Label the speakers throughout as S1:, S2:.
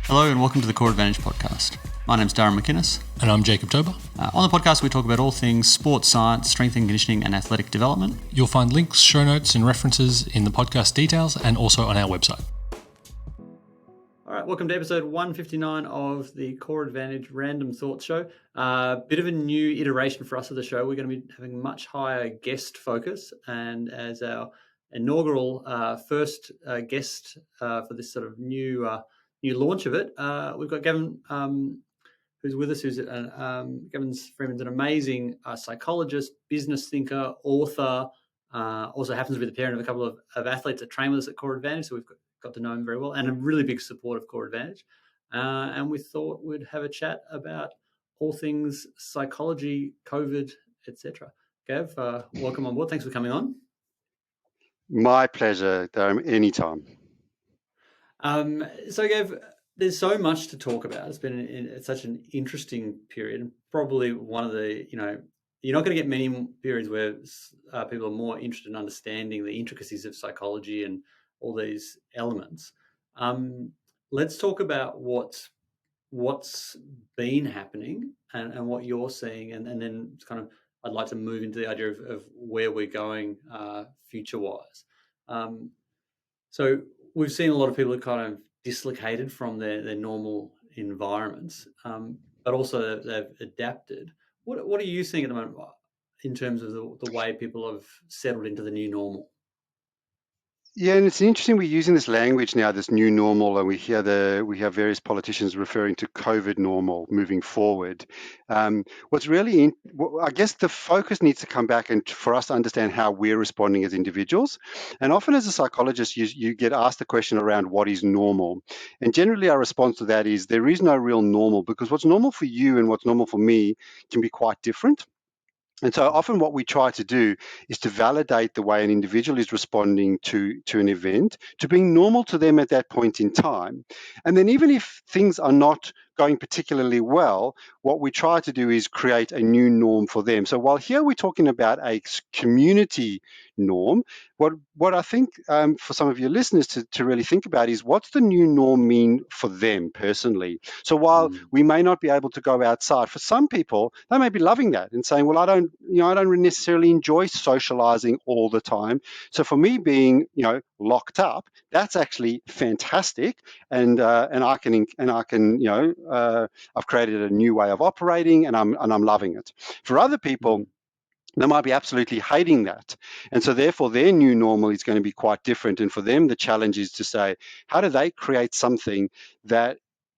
S1: Hello and welcome to the Core Advantage podcast. My name's Durham McInnes.
S2: And I'm Jacob Tober.
S1: On the podcast, we talk about all things sports science, strength and conditioning, and athletic development.
S2: You'll find links, show notes, and references in the podcast details and also on our website.
S1: All right, welcome to episode 159 of the Core Advantage Random Thoughts Show. Bit of a new iteration for us of the show. We're going to be having much higher guest focus, and as our inaugural first guest for this sort of new launch of it, we've got Gavin, who's with us. Gavin Freeman's an amazing psychologist, business thinker, author. Also happens to be the parent of a couple of athletes that train with us at Core Advantage, so we've got to know him very well, and a really big support of Core Advantage. And we thought we'd have a chat about all things psychology, COVID, etc. Gav, welcome on board. Thanks for coming on.
S3: My pleasure, Durham, anytime.
S1: So, Gav, there's so much to talk about. It's been such an interesting period, and probably one of the, you're not going to get many periods where people are more interested in understanding the intricacies of psychology and all these elements. Let's talk about what's been happening and what you're seeing, and then kind of I'd like to move into the idea of where we're going future-wise. So we've seen a lot of people that kind of dislocated from their normal environments, but also they've adapted. What are you seeing at the moment in terms of the way people have settled into the new normal?
S3: Yeah, and it's interesting we're using this language now, this new normal, and we have various politicians referring to COVID normal moving forward. What's really, I guess the focus needs to come back and for us to understand how we're responding as individuals. And often as a psychologist, you get asked the question around what is normal. And generally our response to that is there is no real normal, because what's normal for you and what's normal for me can be quite different. And so often what we try to do is to validate the way an individual is responding to an event, to being normal to them at that point in time. And then even if things are not going particularly well, what we try to do is create a new norm for them. So while here we're talking about a community norm, what I think for some of your listeners to really think about is what's the new norm mean for them personally? So while we may not be able to go outside, for some people, they may be loving that and saying, well, I don't necessarily enjoy socializing all the time. So for me being, locked up, that's actually fantastic. And I can I've created a new way of operating and I'm loving it. For other people, they might be absolutely hating that. And so therefore their new normal is going to be quite different. And for them, the challenge is to say, how do they create something that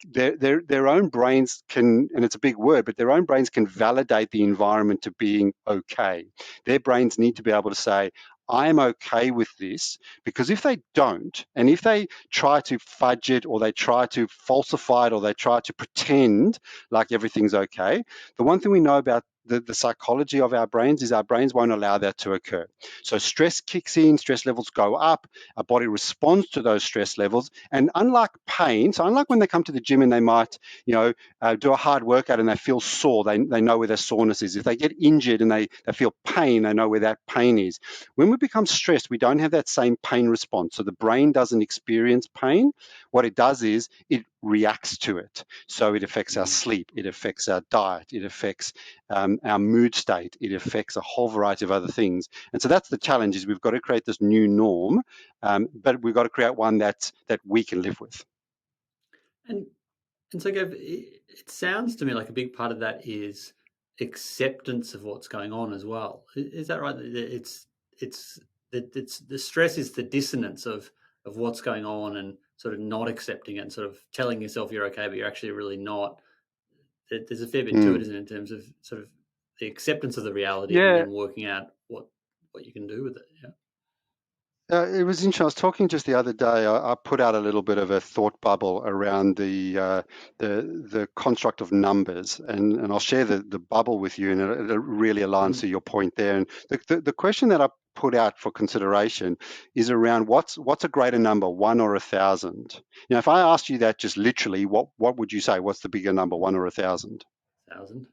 S3: their own brains can, and it's a big word, but their own brains can validate the environment to being okay. Their brains need to be able to say, I am okay with this, because if they don't, and if they try to fudge it, or they try to falsify it, or they try to pretend like everything's okay, the one thing we know about the psychology of our brains is our brains won't allow that to occur. So stress kicks in, stress levels go up, our body responds to those stress levels. And unlike pain, so unlike when they come to the gym and they might, do a hard workout and they feel sore, they know where their soreness is. If they get injured and they feel pain, they know where that pain is. When we become stressed, we don't have that same pain response. So the brain doesn't experience pain. What it does is it reacts to it. So it affects our sleep, it affects our diet, it affects our mood state, it affects a whole variety of other things. And so that's the challenge, is we've got to create this new norm, but we've got to create one that we can live with.
S1: And so, Gav, it sounds to me like a big part of that is acceptance of what's going on as well. Is that right? It's the stress is the dissonance of what's going on and sort of not accepting it and sort of telling yourself you're okay, but you're actually really not. There's a fair bit to it, isn't it, in terms of sort of the acceptance of the reality and then working out what you can do with it. Yeah.
S3: It was interesting. I was talking just the other day. I put out a little bit of a thought bubble around the construct of numbers, and I'll share the bubble with you, and it really aligns to your point there. And the question that I put out for consideration is around what's a greater number, 1 or 1,000? If I asked you that just literally, what would you say? What's the bigger number, 1 or 1,000?
S1: 1,000.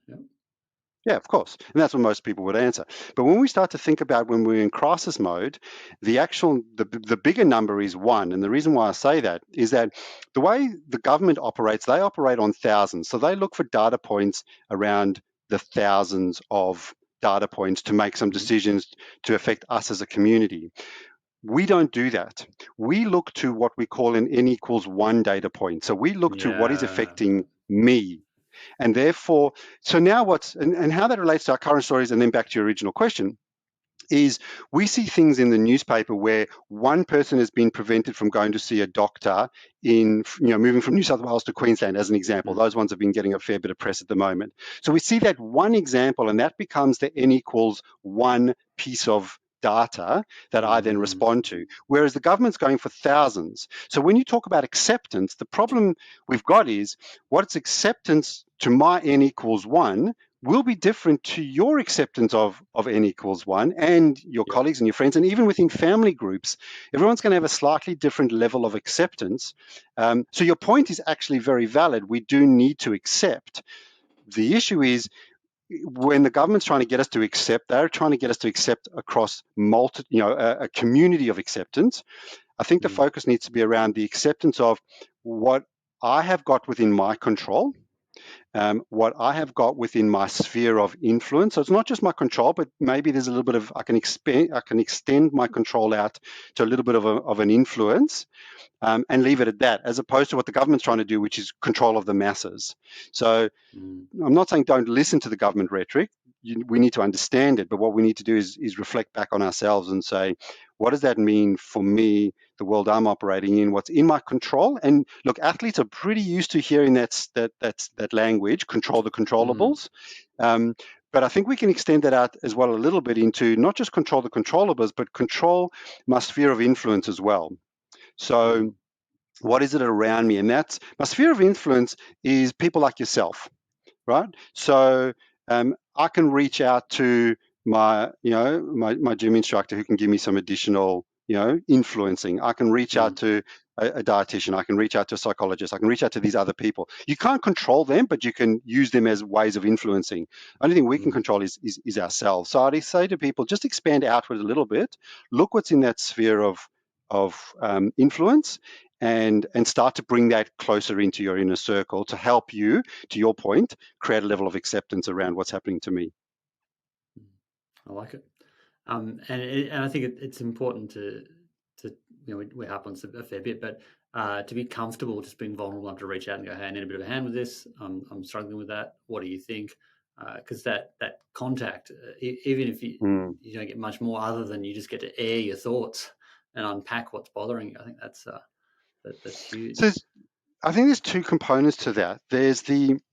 S1: Yeah.
S3: Yeah, of course. And that's what most people would answer. But when we start to think about when we're in crisis mode, the bigger number is one. And the reason why I say that is that the way the government operates, they operate on thousands. So they look for data points around the thousands of data points to make some decisions to affect us as a community. We don't do that. We look to what we call an n equals 1 data point. So we look to what is affecting me. And therefore, so now and how that relates to our current stories, and then back to your original question, is we see things in the newspaper where one person has been prevented from going to see a doctor moving from New South Wales to Queensland, as an example. Those ones have been getting a fair bit of press at the moment. So we see that one example, and that becomes the n equals 1 piece of data that I then respond to, whereas the government's going for thousands. So when you talk about acceptance, the problem we've got is what's acceptance to my n equals 1 will be different to your acceptance of n equals 1 and your colleagues and your friends, and even within family groups. Everyone's going to have a slightly different level of acceptance. So your point is actually very valid. We do need to accept. The issue is when the government's trying to get us to accept, they're trying to get us to accept across a community of acceptance. I think the focus needs to be around the acceptance of what I have got within my control, what I have got within my sphere of influence. So it's not just my control, but maybe there's a little bit of I can extend my control out to a little bit of an influence, and leave it at that, as opposed to what the government's trying to do, which is control of the masses. So I'm not saying don't listen to the government rhetoric. We need to understand it, but what we need to do is reflect back on ourselves and say, what does that mean for me, the world I'm operating in, what's in my control? And look, athletes are pretty used to hearing that language, control the controllables. But I think we can extend that out as well a little bit into not just control the controllables, but control my sphere of influence as well. So what is it around me? And that's my sphere of influence is people like yourself, right? So I can reach out to my gym instructor who can give me some additional, influencing. I can reach out to a dietitian. I can reach out to a psychologist. I can reach out to these other people. You can't control them, but you can use them as ways of influencing. Only thing we can control is ourselves. So I'd say to people, just expand outward a little bit. Look what's in that sphere of influence, and start to bring that closer into your inner circle to help you, to your point, create a level of acceptance around what's happening to me.
S1: I like it. And I think it's important to we harp on a fair bit, but to be comfortable just being vulnerable enough to reach out and go, hey, I need a bit of a hand with this. I'm struggling with that. What do you think? Because that contact, even if you don't get much more other than you just get to air your thoughts and unpack what's bothering you, I think that's huge.
S3: So I think there's two components to that. There's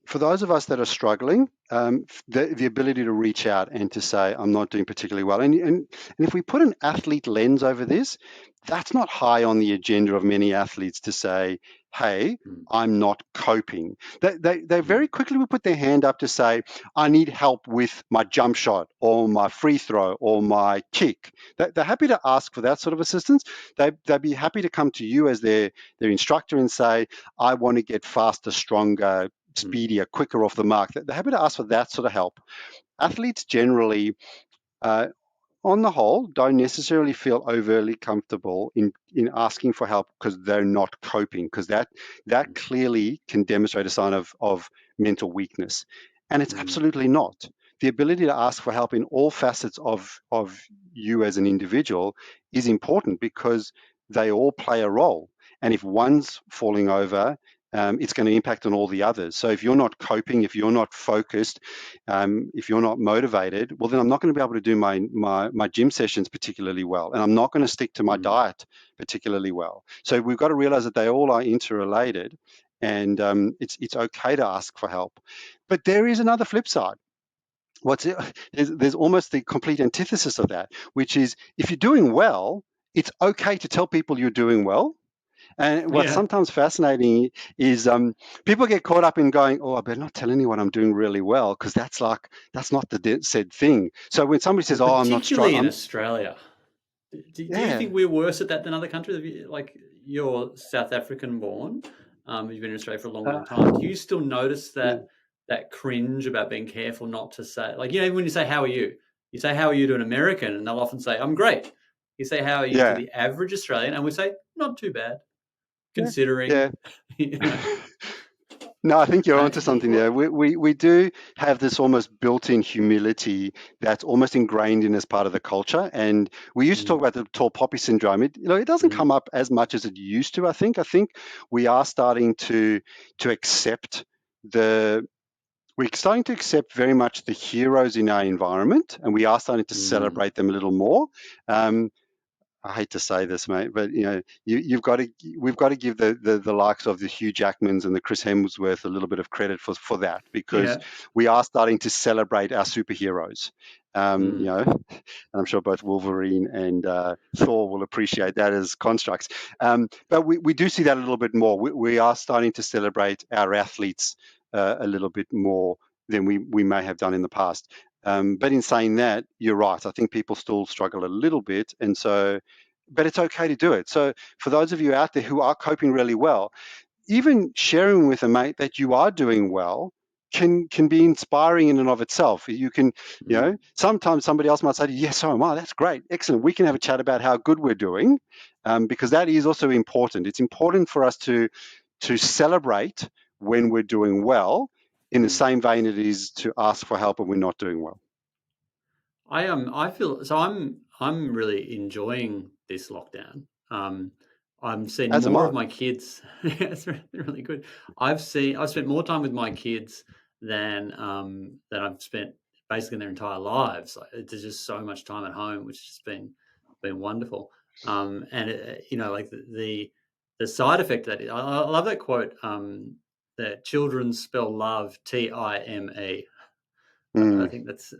S3: for those of us that are struggling, the ability to reach out and to say, I'm not doing particularly well. And if we put an athlete lens over this, that's not high on the agenda of many athletes to say, hey, I'm not coping. They very quickly will put their hand up to say, I need help with my jump shot or my free throw or my kick. They're happy to ask for that sort of assistance. They'd be happy to come to you as their instructor and say, I want to get faster, stronger, speedier, quicker off the mark. They're happy to ask for that sort of help. Athletes generally, on the whole, don't necessarily feel overly comfortable in asking for help because they're not coping, because that clearly can demonstrate a sign of mental weakness. And it's absolutely not. The ability to ask for help in all facets of you as an individual is important because they all play a role. And if one's falling over, it's going to impact on all the others. So if you're not coping, if you're not focused, if you're not motivated, well, then I'm not going to be able to do my gym sessions particularly well, and I'm not going to stick to my diet particularly well. So we've got to realize that they all are interrelated, and it's okay to ask for help. But there is another flip side. There's almost the complete antithesis of that, which is if you're doing well, it's okay to tell people you're doing well. And what's sometimes fascinating is people get caught up in going, oh, I better not tell anyone I'm doing really well, because that's not the said thing. So when somebody says, oh, I'm not strong.
S1: Particularly in Australia. Do you think we're worse at that than other countries? Like, you're South African born, you've been in Australia for a long, long time. Do you still notice that that cringe about being careful not to say, like, you know, when you say, how are you say, how are you to an American, and they'll often say, I'm great. You say, how are you to
S3: Yeah,
S1: the average Australian, and we say, not too bad,
S3: yeah,
S1: considering,
S3: yeah.
S1: you know.
S3: No, I think you're onto something
S1: What?
S3: there. We do have this almost built-in humility that's almost ingrained in as part of the culture. And we used to talk
S1: Mm,
S3: about the tall poppy syndrome. It doesn't
S1: mhm,
S3: come up as much as it used to. I think we are starting to accept the we're starting to accept very much the heroes in our environment, and we are starting to
S1: mm,
S3: celebrate them a little more. Um, I hate to say this, mate, but you've got to we've got to give the likes of the Hugh Jackmans and the Chris Hemsworth a little bit of credit for that, because
S1: yeah.
S3: we are starting to celebrate our superheroes.
S1: Mm,
S3: And I'm sure both Wolverine and Thor will appreciate that as constructs. But we do see that a little bit more. We are starting to celebrate our athletes a little bit more than we may have done in the past. But in saying that, you're right. I think people still struggle a little bit, and so, but it's okay to do it. So for those of you out there who are coping really well, even sharing with a mate that you are doing well can be inspiring in and of itself. You can,
S1: mm.
S3: sometimes somebody else might say to you, yes, so am I. That's great. Excellent. We can have a chat about how good we're doing, because that is also important. It's important for us to celebrate when we're doing well, in the
S1: Mm.
S3: same vein it is to ask for help when we're not doing well.
S1: I feel so. I'm really enjoying this lockdown. I'm seeing
S3: As am
S1: more of
S3: I.
S1: my kids. Yeah, it's really good. I've spent more time with my kids than I've spent basically their entire lives. Like, there's just so much time at home, which has been wonderful. And you know, like the side effect that I love that quote, that children spell love Time. I
S3: Mm.
S1: think that's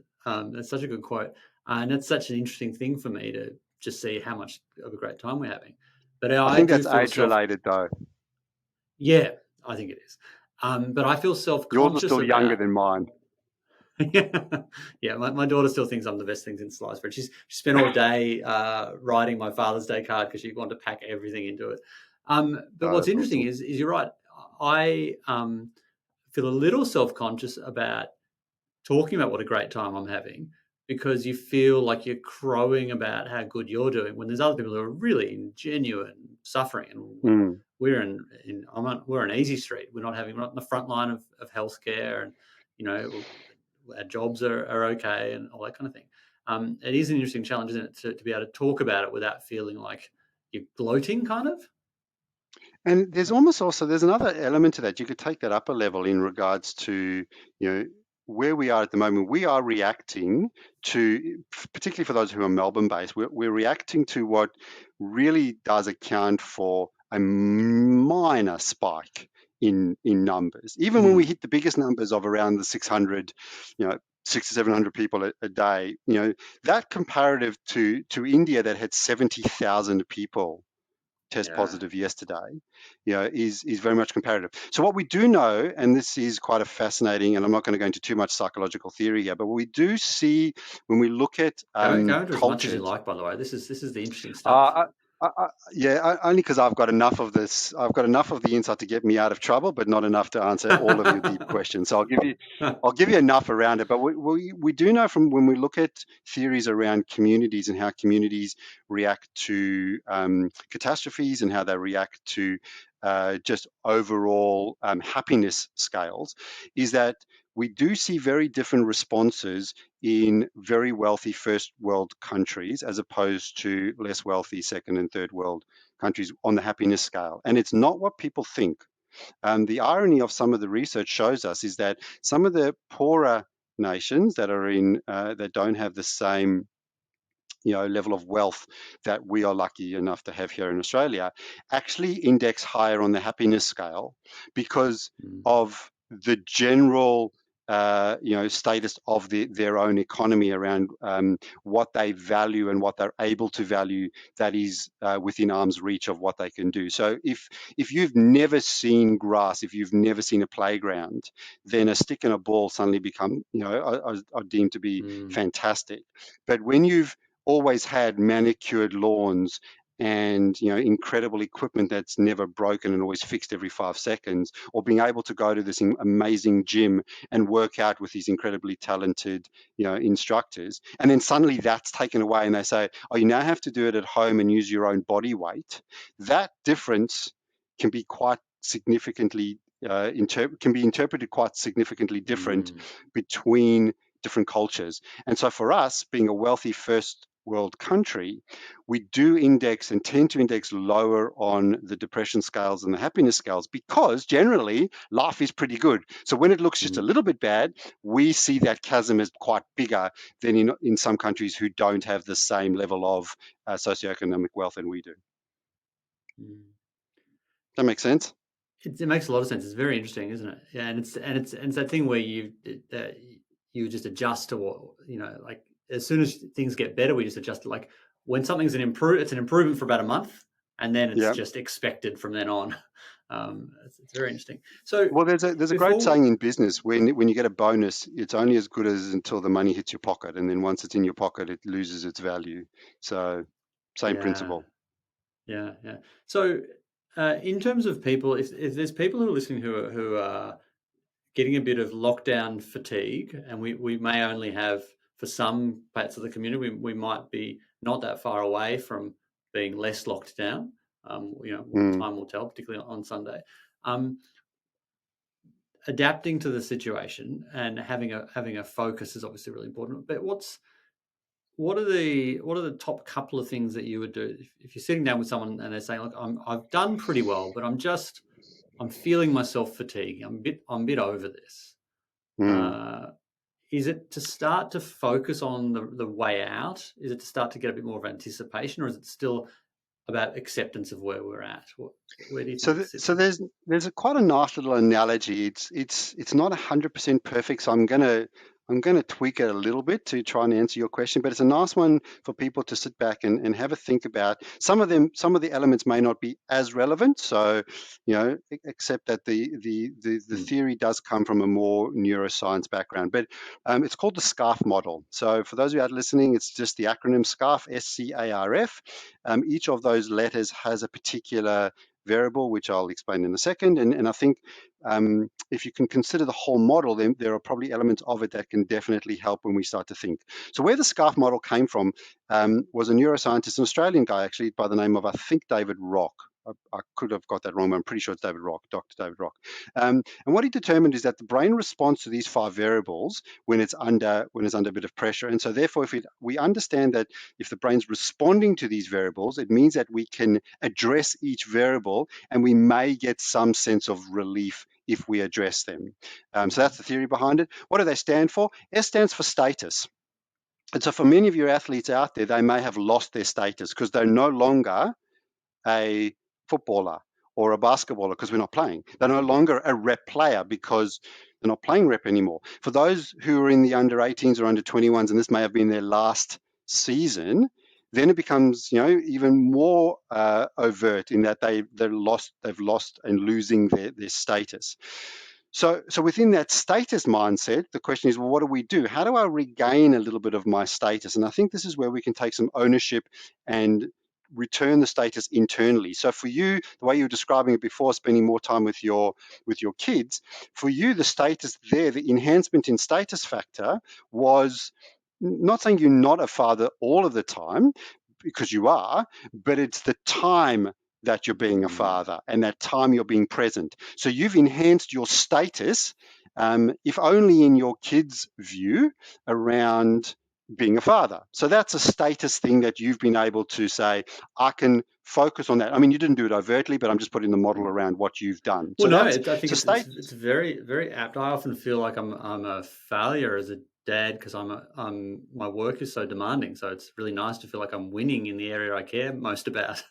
S1: such a good quote, and it's such an interesting thing for me to just see how much of a great time we're having. But
S3: I
S1: I
S3: think
S1: do
S3: that's
S1: feel
S3: age
S1: self.
S3: related though.
S1: Yeah, I think it is. But I feel self
S3: Yours are
S1: conscious
S3: still younger
S1: about.
S3: than mine.
S1: Yeah, my daughter still thinks I'm the best thing since sliced bread. She spent all day writing my Father's Day card because she wanted to pack everything into it. But
S3: Oh,
S1: what's
S3: that's
S1: interesting
S3: awesome.
S1: is you're right. I feel a little self conscious about talking about what a great time I'm having, because you feel like you're crowing about how good you're doing when there's other people who are really in genuine suffering, and
S3: Mm.
S1: we're we're on easy street. We're not in the front line of healthcare, and you know our jobs are okay and all that kind of thing. It is an interesting challenge, isn't it, to be able to talk about it without feeling like you're gloating, kind of.
S3: And there's almost also there's another element to that. You could take that up a level in regards to, where we are at the moment. We are reacting to, particularly for those who are Melbourne based, we're reacting to what really does account for a minor spike in numbers. Even when we
S1: Mm,
S3: hit the biggest numbers of around the 600, 600 to 700 people a day, that comparative to India that had 70,000 people test
S1: yeah.
S3: positive yesterday, is very much comparative. So what we do know, and this is quite a fascinating, and I'm not going to go into too much psychological theory here, but what we do see when we look at
S1: Go into as much as you
S3: cultures.
S1: like, by the way. This is the interesting stuff.
S3: Uh, yeah, only because I've got enough of this. I've got enough of the insight to get me out of trouble, but not enough to answer all of your deep questions. So I'll give you enough around it. But we do know from when we look at theories around communities and how communities react to catastrophes and how they react to just overall happiness scales, is that we do see very different responses in very wealthy first world countries as opposed to less wealthy second and third world countries on the happiness scale. And it's not what people think. The irony of some of the research shows us is that some of the poorer nations that don't have the same level of wealth that we are lucky enough to have here in Australia actually index higher on the happiness scale because
S1: Mm,
S3: of the general status of their own economy around what they value and what they're able to value that is within arm's reach of what they can do. So if you've never seen grass, if you've never seen a playground, then a stick and a ball suddenly become are deemed to be
S1: mm,
S3: fantastic. But when you've always had manicured lawns and incredible equipment that's never broken and always fixed every 5 seconds, or being able to go to this amazing gym and work out with these incredibly talented instructors, and then suddenly that's taken away and they say, oh, you now have to do it at home and use your own body weight. That difference can be quite significantly can be interpreted quite significantly different between different cultures. And so for us, being a wealthy first world country, we do index and tend to index lower on the depression scales and the happiness scales because generally life is pretty good. So when it looks just a little bit bad, we see that chasm as quite bigger than in some countries who don't have the same level of socioeconomic wealth than we do. That makes sense?
S1: It makes a lot of sense. It's very interesting, isn't it? Yeah, and it's that thing where you just adjust to what like as soon as things get better, we just adjust. Like when something's it's an improvement for about a month, and then it's just expected from then on. It's very interesting. So,
S3: well, there's a great saying in business: when you get a bonus, it's only as good as until the money hits your pocket, and then once it's in your pocket, it loses its value. So, same principle.
S1: Yeah. So, in terms of people, if there's people who are listening who are getting a bit of lockdown fatigue, and we may only have, for some parts of the community, we might be not that far away from being less locked down. Time will tell, particularly on Sunday. Adapting to the situation and having a focus is obviously really important. But what are the top couple of things that you would do if you're sitting down with someone and they're saying, look, I've done pretty well, but I'm feeling myself fatigue. I'm a bit over this. Is it to start to focus on the way out? Is it to start to get a bit more of anticipation, or is it still about acceptance of where we're at? Where do you think
S3: so there's quite a nice little analogy. It's not 100% perfect, so I'm gonna tweak it a little bit to try and answer your question, but it's a nice one for people to sit back and have a think about. Some of the elements may not be as relevant, so except that the theory does come from a more neuroscience background. But it's called the SCARF model. So for those of you out listening, it's just the acronym SCARF, SCARF. Each of those letters has a particular variable, which I'll explain in a second. And I think if you can consider the whole model, then there are probably elements of it that can definitely help when we start to think. So where the SCARF model came from was a neuroscientist, an Australian guy actually by the name of, I think, David Rock. I could have got that wrong, but I'm pretty sure it's David Rock, Dr. David Rock. And what he determined is that the brain responds to these 5 variables when it's under a bit of pressure. And so therefore, if we understand that if the brain's responding to these variables, it means that we can address each variable and we may get some sense of relief if we address them. So that's the theory behind it. What do they stand for? S stands for status. And so for many of your athletes out there, they may have lost their status because they're no longer a footballer or a basketballer because we're not playing. They're no longer a rep player because they're not playing rep anymore. For those who are in the under 18s or under 21s, and this may have been their last season, then it becomes even more overt in that they've lost and losing their status. So within that status mindset, the question is, well, what do we do? How do I regain a little bit of my status? And I think this is where we can take some ownership and return the status internally. So for you, the way you were describing it before, spending more time with your kids, for you, the status there, the enhancement in status factor was not saying you're not a father all of the time, because you are, but it's the time that you're being a father and that time you're being present. So you've enhanced your status, if only in your kids' view, around being a father. So that's a status thing that you've been able to say, I can focus on that. I mean, you didn't do it overtly, but I'm just putting the model around what you've done.
S1: Well, so I think it's very, very apt. I often feel like I'm a failure as a dad because my work is so demanding. So it's really nice to feel like I'm winning in the area I care most about.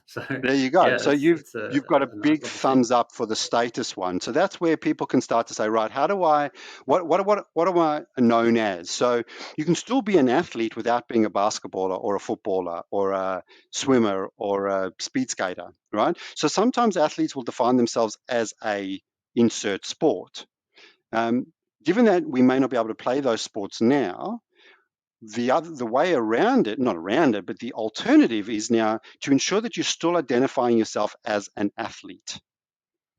S1: So
S3: there you go. Yeah, so you've got a big thumbs up for the status one. So that's where people can start to say, right, how do I, what am I known as? So you can still be an athlete without being a basketballer or a footballer or a swimmer or a speed skater, right? So sometimes athletes will define themselves as a insert sport. Given that we may not be able to play those sports now, the way around it, not around it, but the alternative is now to ensure that you're still identifying yourself as an athlete,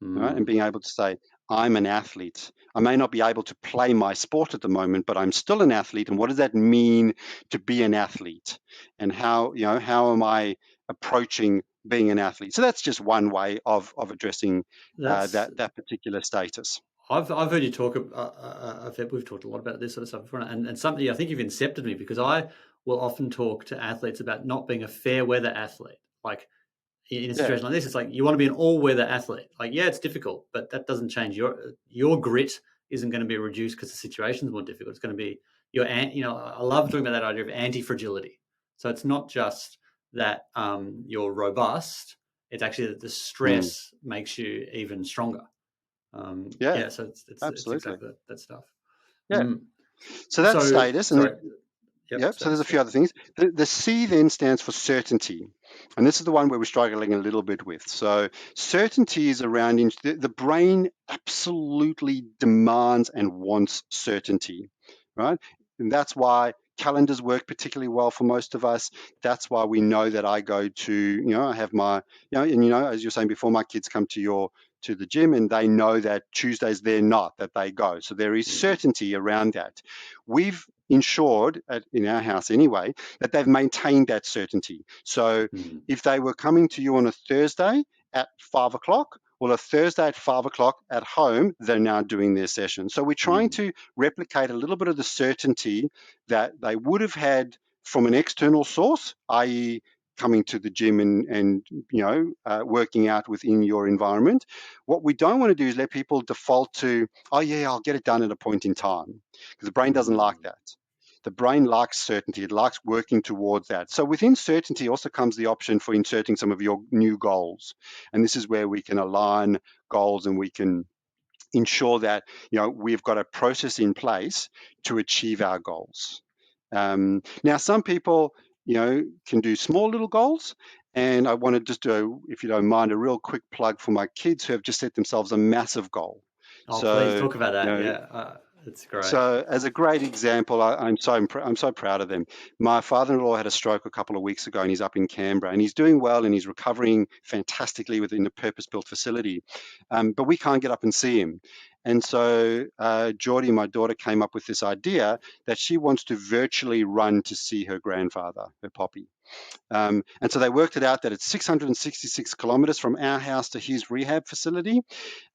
S3: right? And being able to say, I'm an athlete. I may not be able to play my sport at the moment, but I'm still an athlete. And what does that mean to be an athlete? And how am I approaching being an athlete? So that's just one way of addressing that particular status.
S1: I've heard you talk. We've talked a lot about this sort of stuff before, and something I think you've incepted me, because I will often talk to athletes about not being a fair weather athlete. Like in a situation like this, it's like you want to be an all weather athlete. Like, yeah, it's difficult, but that doesn't change your grit. Isn't going to be reduced because the situation's more difficult. It's going to be I love talking about that idea of anti-fragility. So it's not just that you're robust. It's actually that the stress makes you even stronger. So it's exactly that stuff.
S3: So that's status. And so there's a few other things. The C then stands for certainty. And this is the one where we're struggling a little bit with. So certainty is around the brain absolutely demands and wants certainty, right? And that's why calendars work particularly well for most of us. That's why we know that I go to, I have my, as you're saying before, my kids come to the gym and they know that Tuesday's their night that they go. So there is certainty around that. We've ensured in our house anyway that they've maintained that certainty. So if they were coming to you on a Thursday at 5 o'clock, well, a Thursday at 5 o'clock at home, they're now doing their session. So we're trying to replicate a little bit of the certainty that they would have had from an external source, i.e. coming to the gym and working out within your environment. What we don't want to do is let people default to, oh yeah, I'll get it done at a point in time, because the brain doesn't like that. The brain likes certainty. It likes working towards that. So within certainty also comes the option for inserting some of your new goals. And this is where we can align goals and we can ensure that we've got a process in place to achieve our goals. Now, some people can do small little goals. And I want to just do, if you don't mind, a real quick plug for my kids who have just set themselves a massive goal.
S1: Oh, so, please talk about that. It's great.
S3: So as a great example, I'm so proud of them. My father-in-law had a stroke a couple of weeks ago and he's up in Canberra and he's doing well and he's recovering fantastically within a purpose-built facility. But we can't get up and see him. And so Geordie, my daughter, came up with this idea that she wants to virtually run to see her grandfather, her Poppy. And so they worked it out that it's 666 kilometers from our house to his rehab facility.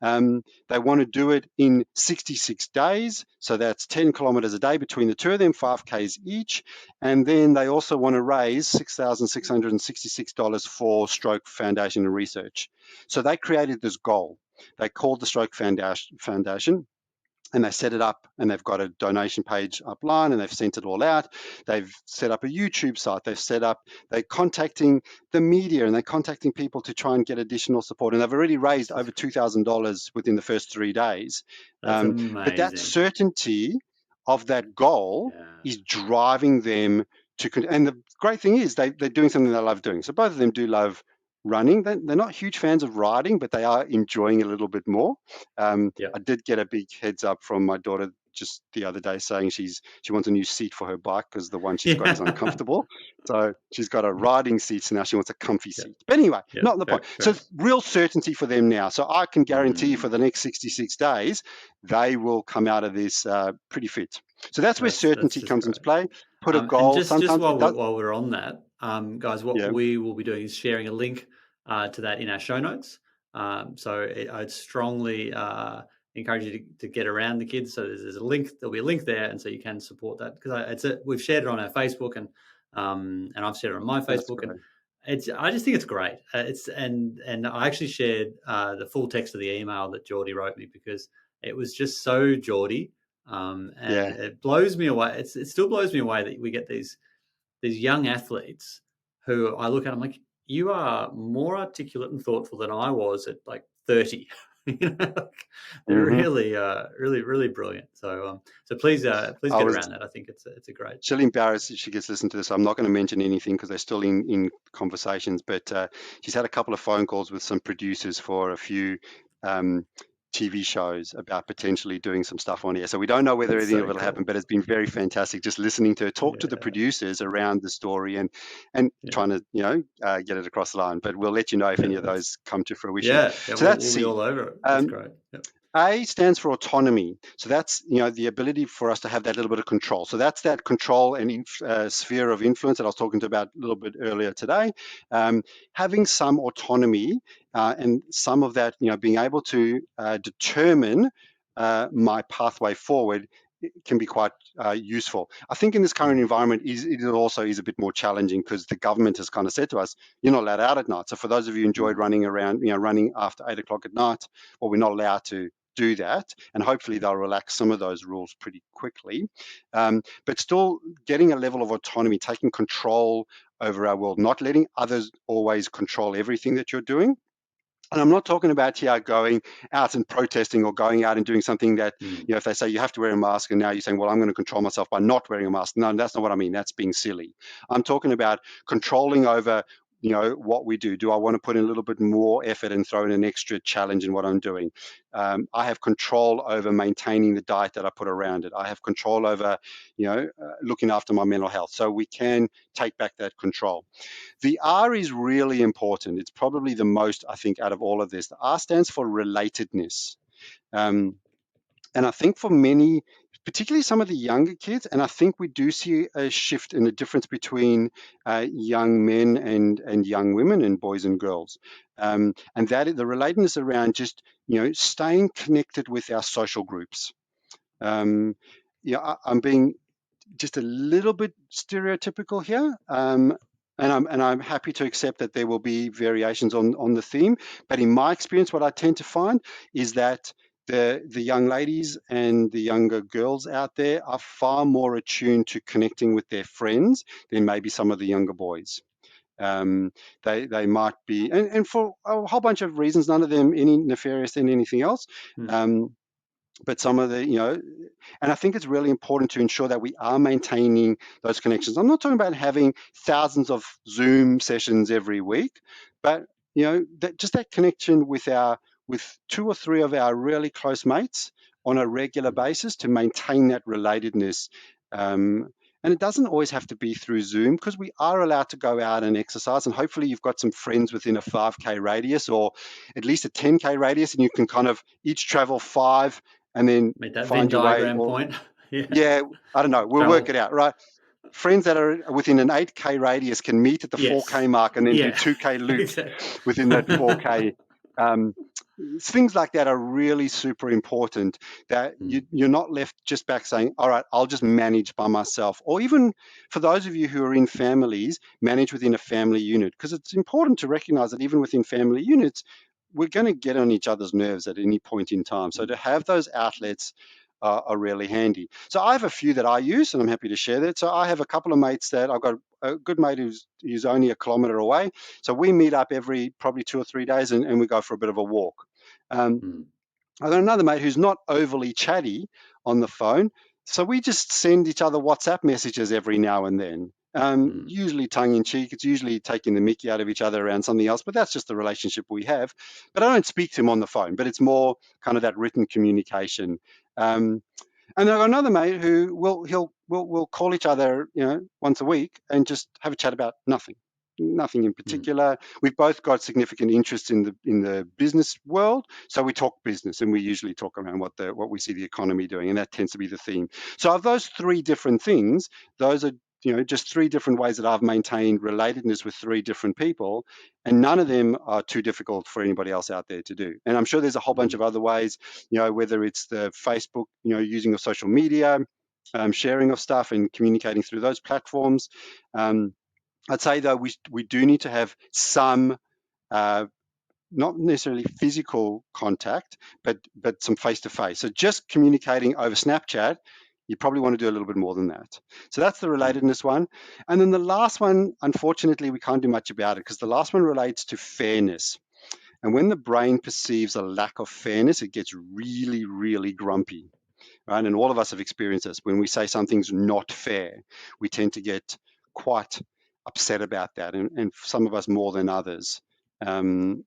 S3: They want to do it in 66 days. So that's 10 kilometers a day between the two of them, 5Ks each. And then they also want to raise $6,666 for Stroke Foundation and research. So they created this goal. They called the Stroke Foundation. And they set it up and they've got a donation page upline and they've sent it all out. They've set up a YouTube site. They're contacting the media and they're contacting people to try and get additional support. And they've already raised over $2,000 within the first 3 days.
S1: That's amazing.
S3: But that certainty of that goal is driving them to, and the great thing is they're doing something they love doing. So both of them do love running. They're not huge fans of riding, but they are enjoying it a little bit more. I did get a big heads up from my daughter just the other day saying she wants a new seat for her bike because the one she's got is uncomfortable. So she's got a riding seat, so now she wants a comfy seat. But anyway, not the point. So real certainty for them now. So I can guarantee you for the next 66 days, they will come out of this pretty fit. So that's where certainty comes into play. Put a goal.
S1: Just while we're on that, guys, what we will be doing is sharing a link to that in our show notes. So I'd strongly encourage you to get around the kids. So there's a link. There'll be a link there, and so you can support that because we've shared it on our Facebook and I've shared it on my Facebook, and I just think it's great. And I actually shared the full text of the email that Geordie wrote me because it was just so Geordie. It blows me away. It still blows me away that we get these young athletes who I look at, I'm like, you are more articulate and thoughtful than I was at like 30. They're really, really brilliant. So please get around that. I think it's a great.
S3: She'll embarrass if she gets listened to this. I'm not going to mention anything because they're still in conversations. But she's had a couple of phone calls with some producers for a few TV shows about potentially doing some stuff on here. So we don't know whether
S1: That's
S3: anything
S1: so
S3: of it will happen,
S1: cool.
S3: but it's been very fantastic just listening to her talk to the
S1: Yeah,
S3: producers around the story and
S1: yeah,
S3: trying to get it across the line. But we'll let you know if
S1: yeah.
S3: any of those come to fruition.
S1: Yeah.
S3: So that's
S1: We'll be
S3: C.
S1: all over it. That's
S3: Um,
S1: great. Yep.
S3: A stands for autonomy. So that's the ability for us to have that little bit of control. So that's that control and sphere of influence that I was talking to about a little bit earlier today. Having some autonomy and some of that, being able to determine my pathway forward can be quite useful. I think in this current environment, it also is a bit more challenging because the government has kind of said to us, you're not allowed out at night. So for those of you who enjoyed running around, running after 8 o'clock at night, well, we're not allowed to do that, and hopefully they'll relax some of those rules pretty quickly. But still getting a level of autonomy, taking control over our world, not letting others always control everything that you're doing. And I'm not talking about here going out and protesting or going out and doing something that, if they say you have to wear a mask and now you're saying, well, I'm going to control myself by not wearing a mask. No, that's not what I mean. That's being silly. I'm talking about controlling over, what we do. Do I want to put in a little bit more effort and throw in an extra challenge in what I'm doing? I have control over maintaining the diet that I put around it. I have control over, looking after my mental health. So we can take back that control. The R is really important. It's probably the most, I think, out of all of this. The R stands for relatedness. And I think for many, particularly some of the younger kids, and I think we do see a shift in the difference between young men and young women and boys and girls. And that is the relatedness around just, staying connected with our social groups. I'm being just a little bit stereotypical here. And I'm happy to accept that there will be variations on the theme. But in my experience, what I tend to find is that the young ladies and the younger girls out there are far more attuned to connecting with their friends than maybe some of the younger boys. They might be, and for a whole bunch of reasons, none of them any nefarious than anything else. But some of the, and I think it's really important to ensure that we are maintaining those connections. I'm not talking about having thousands of Zoom sessions every week, but just that connection with two or three of our really close mates on a regular basis to maintain that relatedness. And it doesn't always have to be through Zoom because we are allowed to go out and exercise. And hopefully you've got some friends within a 5K radius or at least a 10K radius, and you can kind of each travel 5 and then
S1: Make that Venn
S3: find your way.
S1: diagram
S3: Or
S1: point.
S3: yeah, I don't know. We'll work it out, right? Friends that are within an 8K radius can meet at the 4K mark and then do 2K loops within that 4K. Things like that are really super important, that you're not left just back saying, all right, I'll just manage by myself. Or even for those of you who are in families, manage within a family unit, because it's important to recognize that even within family units, we're going to get on each other's nerves at any point in time. So to have those outlets are really handy. So I have a few that I use, and I'm happy to share that. So I have a couple of mates that I've got a good mate who's only a kilometre away. So we meet up every probably 2 or 3 days and we go for a bit of a walk. I've got another mate who's not overly chatty on the phone. So we just send each other WhatsApp messages every now and then. Usually tongue in cheek. It's usually taking the mickey out of each other around something else, but that's just the relationship we have. But I don't speak to him on the phone, but it's more kind of that written communication. And I've got another mate who we'll call each other, once a week and just have a chat about nothing in particular. We've both got significant interests in the business world, so we talk business, and we usually talk around what we see the economy doing, and that tends to be the theme. So of those three different things, those are just three different ways that I've maintained relatedness with three different people, and none of them are too difficult for anybody else out there to do. And I'm sure there's a whole bunch of other ways, whether it's the Facebook, using of social media, sharing of stuff and communicating through those platforms. I'd say though we do need to have some, not necessarily physical contact, but some face to face. So just communicating over Snapchat, you probably want to do a little bit more than that. So that's the relatedness one. And then the last one, unfortunately, we can't do much about it because the last one relates to fairness. And when the brain perceives a lack of fairness, it gets really, really grumpy. Right? And all of us have experienced this. When we say something's not fair, we tend to get quite upset about that, and some of us more than others. And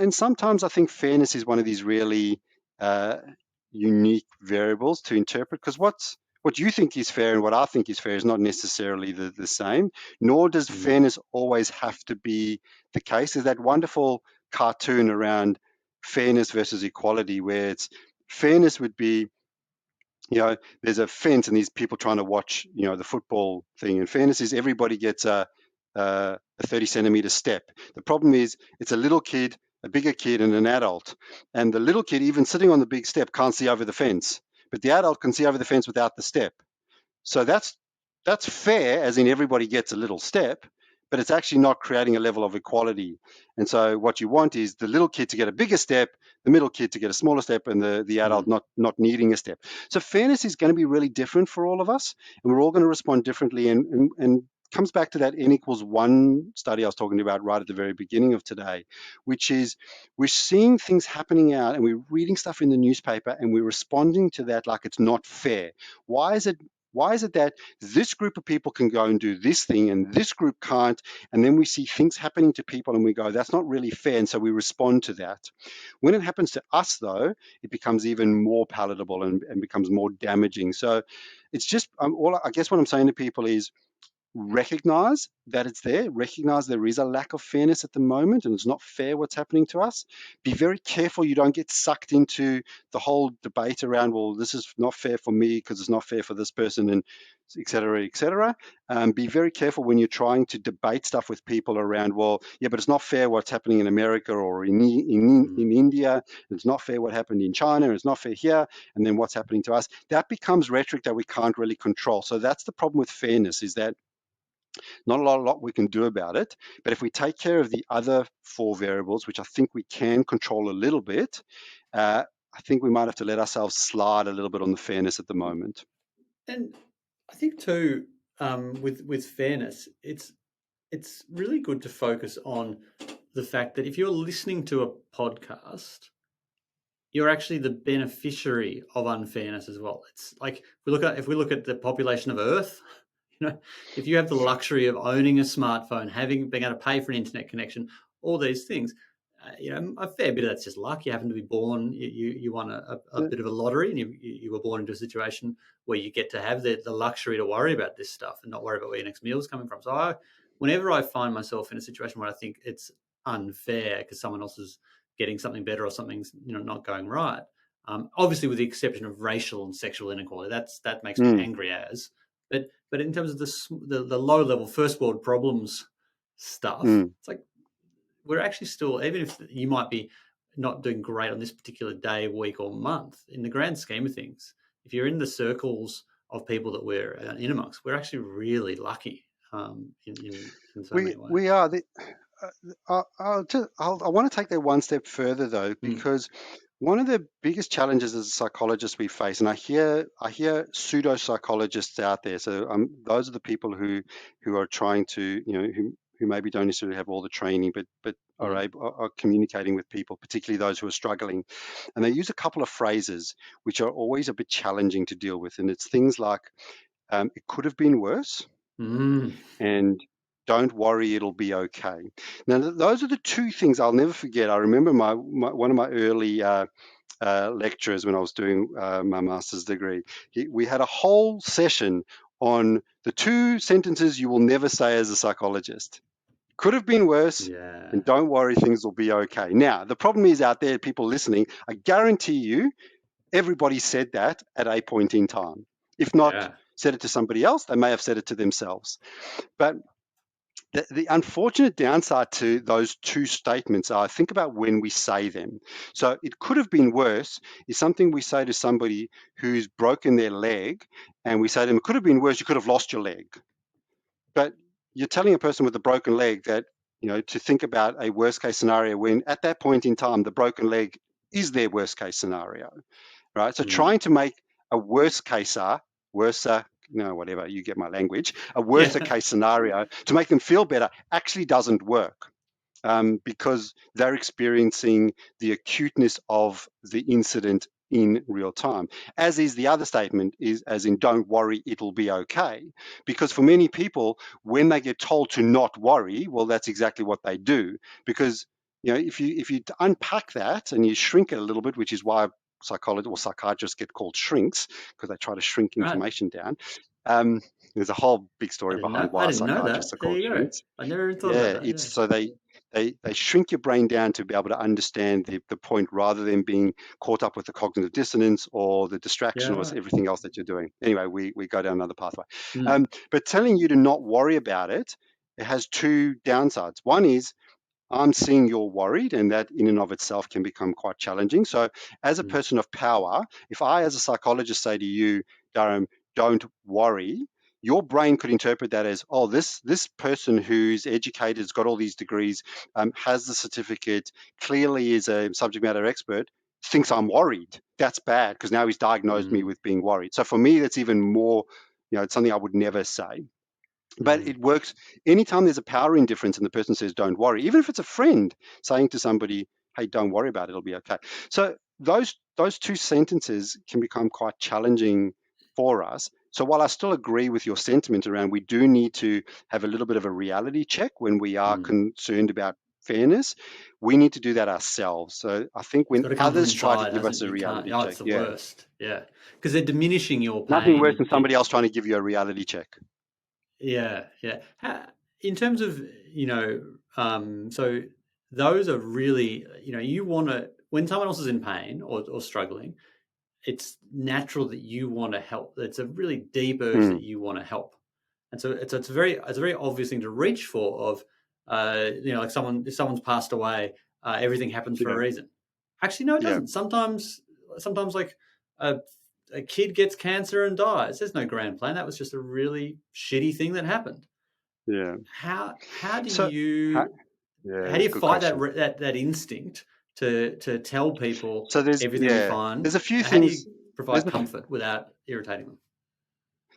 S3: sometimes I think fairness is one of these really uh, unique variables to interpret, because what you think is fair and what I think is fair is not necessarily the same, nor does
S1: Mm.
S3: fairness always have to be the case. There's that wonderful cartoon around fairness versus equality, where it's fairness would be, there's a fence and these people trying to watch, the football thing. And fairness is everybody gets a 30 centimeter step. The problem is it's a little kid, a bigger kid, and an adult. And the little kid, even sitting on the big step, can't see over the fence. But the adult can see over the fence without the step. So that's fair, as in everybody gets a little step, but it's actually not creating a level of equality. And so what you want is the little kid to get a bigger step, the middle kid to get a smaller step, and the adult
S1: Mm.
S3: not needing a step. So fairness is going to be really different for all of us, and we're all going to respond differently. And comes back to that N=1 study I was talking about right at the very beginning of today, which is we're seeing things happening out and we're reading stuff in the newspaper and we're responding to that like it's not fair. Why is it that this group of people can go and do this thing and this group can't? And then we see things happening to people and we go, that's not really fair. And so we respond to that. When it happens to us, though, it becomes even more palatable and becomes more damaging. So it's just, I guess what I'm saying to people is, recognize that it's there, recognize there is a lack of fairness at the moment and it's not fair what's happening to us. Be very careful you don't get sucked into the whole debate around, well, this is not fair for me because it's not fair for this person, and et cetera, et cetera. Be very careful when you're trying to debate stuff with people around, well, yeah, but it's not fair what's happening in America or in India. It's not fair what happened in China. It's not fair here. And then what's happening to us. That becomes rhetoric that we can't really control. So that's the problem with fairness, is that not a lot we can do about it. But if we take care of the other four variables, which I think we can control a little bit, I think we might have to let ourselves slide a little bit on the fairness at the moment.
S1: And I think too, with fairness, it's really good to focus on the fact that if you're listening to a podcast, you're actually the beneficiary of unfairness as well. It's like if we look at the population of Earth, if you have the luxury of owning a smartphone, being able to pay for an internet connection, all these things, a fair bit of that's just luck. You happen to be born, you won a bit of a lottery, and you were born into a situation where you get to have the luxury to worry about this stuff and not worry about where your next meal is coming from. So whenever I find myself in a situation where I think it's unfair because someone else is getting something better or something's not going right, obviously with the exception of racial and sexual inequality, that makes me angry as. But in terms of the low level first world problems stuff, it's like we're actually still, even if you might be not doing great on this particular day, week, or month, in the grand scheme of things, if you're in the circles of people that we're in amongst, we're actually really lucky in so many ways.
S3: We are. I want to take that one step further, though, because one of the biggest challenges as a psychologist we face, and I hear pseudo psychologists out there. So those are the people who are trying to, who maybe don't necessarily have all the training, but are communicating with people, particularly those who are struggling. And they use a couple of phrases which are always a bit challenging to deal with, and it's things like, "It could have been worse," and "Don't worry, it'll be okay." Now, those are the two things I'll never forget. I remember one of my early lecturers when I was doing my master's degree. We had a whole session on the two sentences you will never say as a psychologist: "Could have been worse," and "Don't worry, things will be okay." Now, the problem is out there, people listening, I guarantee you, everybody said that at a point in time. If not said it to somebody else, they may have said it to themselves. But the unfortunate downside to those two statements are, think about when we say them. So "it could have been worse" is something we say to somebody who's broken their leg, and we say to them, "It could have been worse, you could have lost your leg." But you're telling a person with a broken leg that, to think about a worst case scenario when at that point in time, the broken leg is their worst case scenario, right? So trying to make a worst case, whatever, you get my language, a worst case scenario to make them feel better actually doesn't work, because they're experiencing the acuteness of the incident in real time. As is the other statement, is as in "Don't worry, it'll be okay." Because for many people, when they get told to not worry, well, that's exactly what they do. Because if you unpack that and you shrink it a little bit, which is why psychologists or psychiatrists get called shrinks because they try to shrink
S1: Right.
S3: information down. There's a whole big story behind
S1: I
S3: why
S1: didn't know
S3: psychiatrists
S1: that.
S3: are
S1: There
S3: called
S1: you go.
S3: shrinks.
S1: I never even thought about
S3: Yeah,
S1: that.
S3: it's
S1: Yeah.
S3: so they shrink your brain down to be able to understand the point rather than being caught up with the cognitive dissonance or the
S1: Yeah.
S3: distraction or
S1: Right.
S3: everything else that you're doing. Anyway, we go down another pathway.
S1: Mm.
S3: But telling you to not worry about it, it has two downsides. One is I'm seeing you're worried, and that in and of itself can become quite challenging. So, as a
S1: Mm.
S3: person of power, if I, as a psychologist, say to you, Durham, don't worry, your brain could interpret that as, oh, this person who's educated, has got all these degrees, has the certificate, clearly is a subject matter expert, thinks I'm worried. That's bad because now he's diagnosed me
S1: Mm.
S3: with being worried. So for me, that's even more, it's something I would never say. But
S1: Mm.
S3: it works anytime there's a power indifference and the person says, don't worry, even if it's a friend saying to somebody, hey, don't worry about it, it'll be okay. So those two sentences can become quite challenging for us. So while I still agree with your sentiment around we do need to have a little bit of a reality check when we are
S1: Mm.
S3: concerned about fairness, we need to do that ourselves. So I think
S1: It's
S3: when
S1: got to come from
S3: others try to
S1: inside,
S3: give
S1: hasn't
S3: us
S1: it?
S3: a
S1: You can't.
S3: reality
S1: Oh,
S3: check,
S1: it's the
S3: yeah,
S1: worst. Yeah, because they're diminishing your
S3: nothing
S1: pain.
S3: worse than somebody else trying to give you a reality check.
S1: Yeah, yeah. In terms of, so those are really, you want to, when someone else is in pain or struggling, it's natural that you want to help. It's a really deep urge that
S3: Mm,
S1: you want to help. And so it's a very obvious thing to reach for of, like if someone's passed away, everything happens for a
S3: yeah,
S1: reason. Actually, no, it
S3: yeah,
S1: doesn't. Sometimes like a kid gets cancer and dies. There's no grand plan. That was just a really shitty thing that happened.
S3: yeah.
S1: How do
S3: So, ha-
S1: you
S3: yeah,
S1: how do
S3: that's
S1: you
S3: a good
S1: fight
S3: question.
S1: that instinct to tell people
S3: So
S1: everything will be fine?
S3: there's a few
S1: How do you
S3: things. There's
S1: provide comfort without irritating them?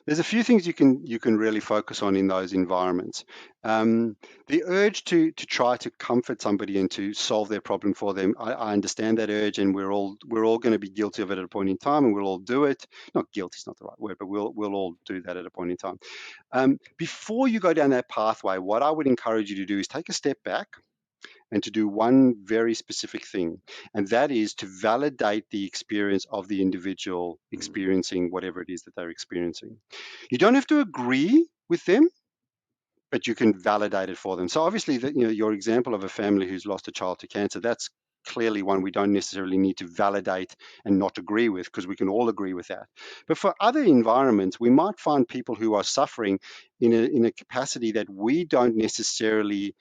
S3: there's a few things you can really focus on in those environments. Um, the urge to try to comfort somebody and to solve their problem for them. I understand that urge, and we're all going to be guilty of it at a point in time, and we'll all do it. Not guilty is not the right word, but we'll all do that at a point in time. Before you go down that pathway, what I would encourage you to do is take a step back and to do one very specific thing, and that is to validate the experience of the individual
S1: Mm,
S3: experiencing whatever it is that they're experiencing. You don't have to agree with them, but you can validate it for them. So obviously, your example of a family who's lost a child to cancer, that's clearly one we don't necessarily need to validate and not agree with because we can all agree with that. But for other environments, we might find people who are suffering in a capacity that we don't necessarily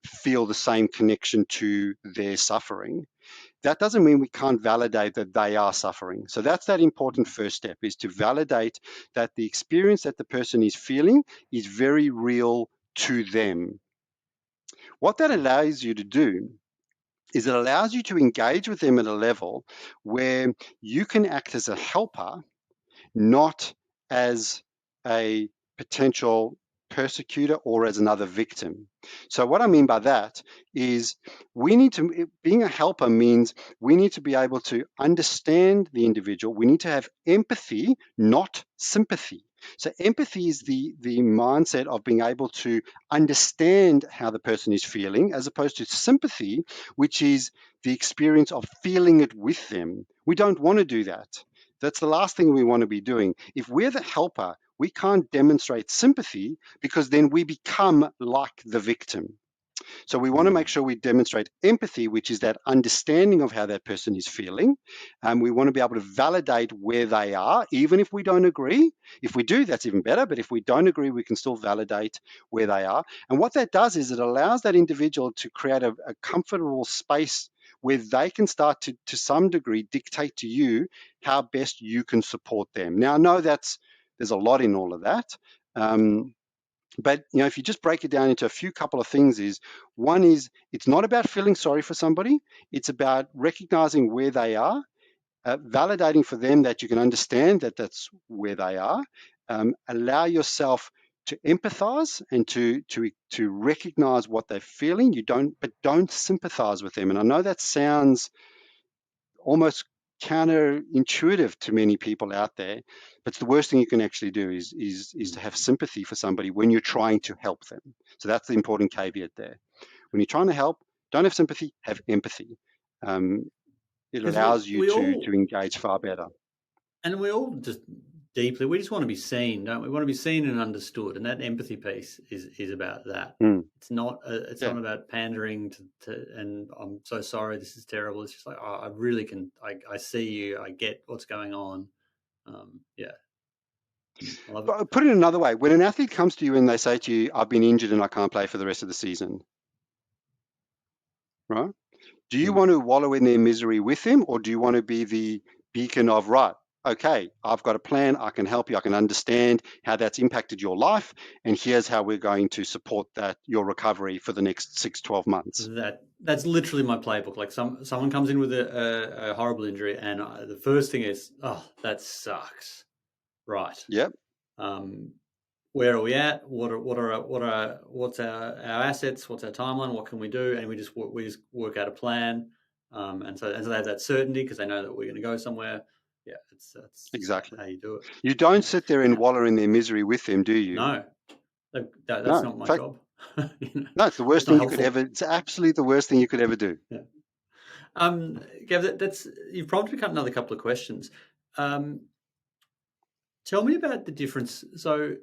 S3: feel the same connection to their suffering. That doesn't mean we can't validate that they are suffering. So that's that important
S1: mm,
S3: first step, is to validate that the experience that the person is feeling is very real to them. What that
S1: mm,
S3: allows you to do is it allows you to engage with them at a level where you can act as a helper, not as a potential persecutor or as another victim. So what I mean by that is being a helper means we need to be able to understand the individual. We need to have empathy, not sympathy. So empathy is the mindset of being able to understand how the person is feeling, as opposed to sympathy, which is the experience of feeling it with them. We don't want to do that. That's the last thing we want to be doing. If we're the helper, we can't demonstrate sympathy because then we become like the victim. So we want to make
S1: mm,
S3: sure we demonstrate empathy, which is that understanding of how that person is feeling. And we want to be able to validate where they are, even if we don't agree. If we do, that's even better. But if we don't agree, we can still validate where they are. And what that does is it allows that individual to create a comfortable space where they can start to some degree, dictate to you how best you can support them. Now, I know there's a lot in all of that. But if you just break it down into a few couple of things, is one is it's not about feeling sorry for somebody. It's about recognizing where they are, validating for them that you can understand that that's where they are. Allow yourself to empathize and to recognize what they're feeling. But don't sympathize with them. And I know that sounds almost counterintuitive to many people out there, but the worst thing you can actually do is to
S1: mm.
S3: have sympathy for somebody when you're trying to help them. So that's the important caveat there. When you're trying to help, don't have sympathy, have empathy. Um, It
S1: 'Cause
S3: allows you
S1: we
S3: to
S1: all,
S3: engage far better.
S1: and we all just deeply, we just want to be seen, don't we? We want to be seen and understood, and that empathy piece is about that.
S3: Mm.
S1: It's
S3: Yeah.
S1: not about pandering to and I'm so sorry, this is terrible. It's just like, oh, I really can, I see you, I get what's going on. Yeah, I love it.
S3: But put it another way, when an athlete comes to you and they say to you, I've been injured and I can't play for the rest of the season, right? Do you want to wallow in their misery with them, or do you want to be the beacon of, right, okay, I've got a plan, I can help you, I can understand how that's impacted your life, and here's how we're going to support that, your recovery for the next 6-12 months.
S1: That's literally my playbook. Like someone comes in with a horrible injury, and the first thing is, oh, that sucks. Right.
S3: Yep.
S1: Where are we at? What's our assets? What's our timeline? What can we do? And we just work out a plan. And so they have that certainty because they know that we're going to go somewhere. Yeah, that's
S3: Exactly.
S1: how you do it.
S3: You don't sit there and wallow in their misery with them, do you?
S1: No, that's
S3: No.
S1: not my
S3: In fact,
S1: job.
S3: no, it's the worst
S1: It's not
S3: thing you could
S1: helpful.
S3: ever, it's absolutely the worst thing you could ever do.
S1: Yeah. Gav, that's you've prompted me another couple of questions. Tell me about the difference. So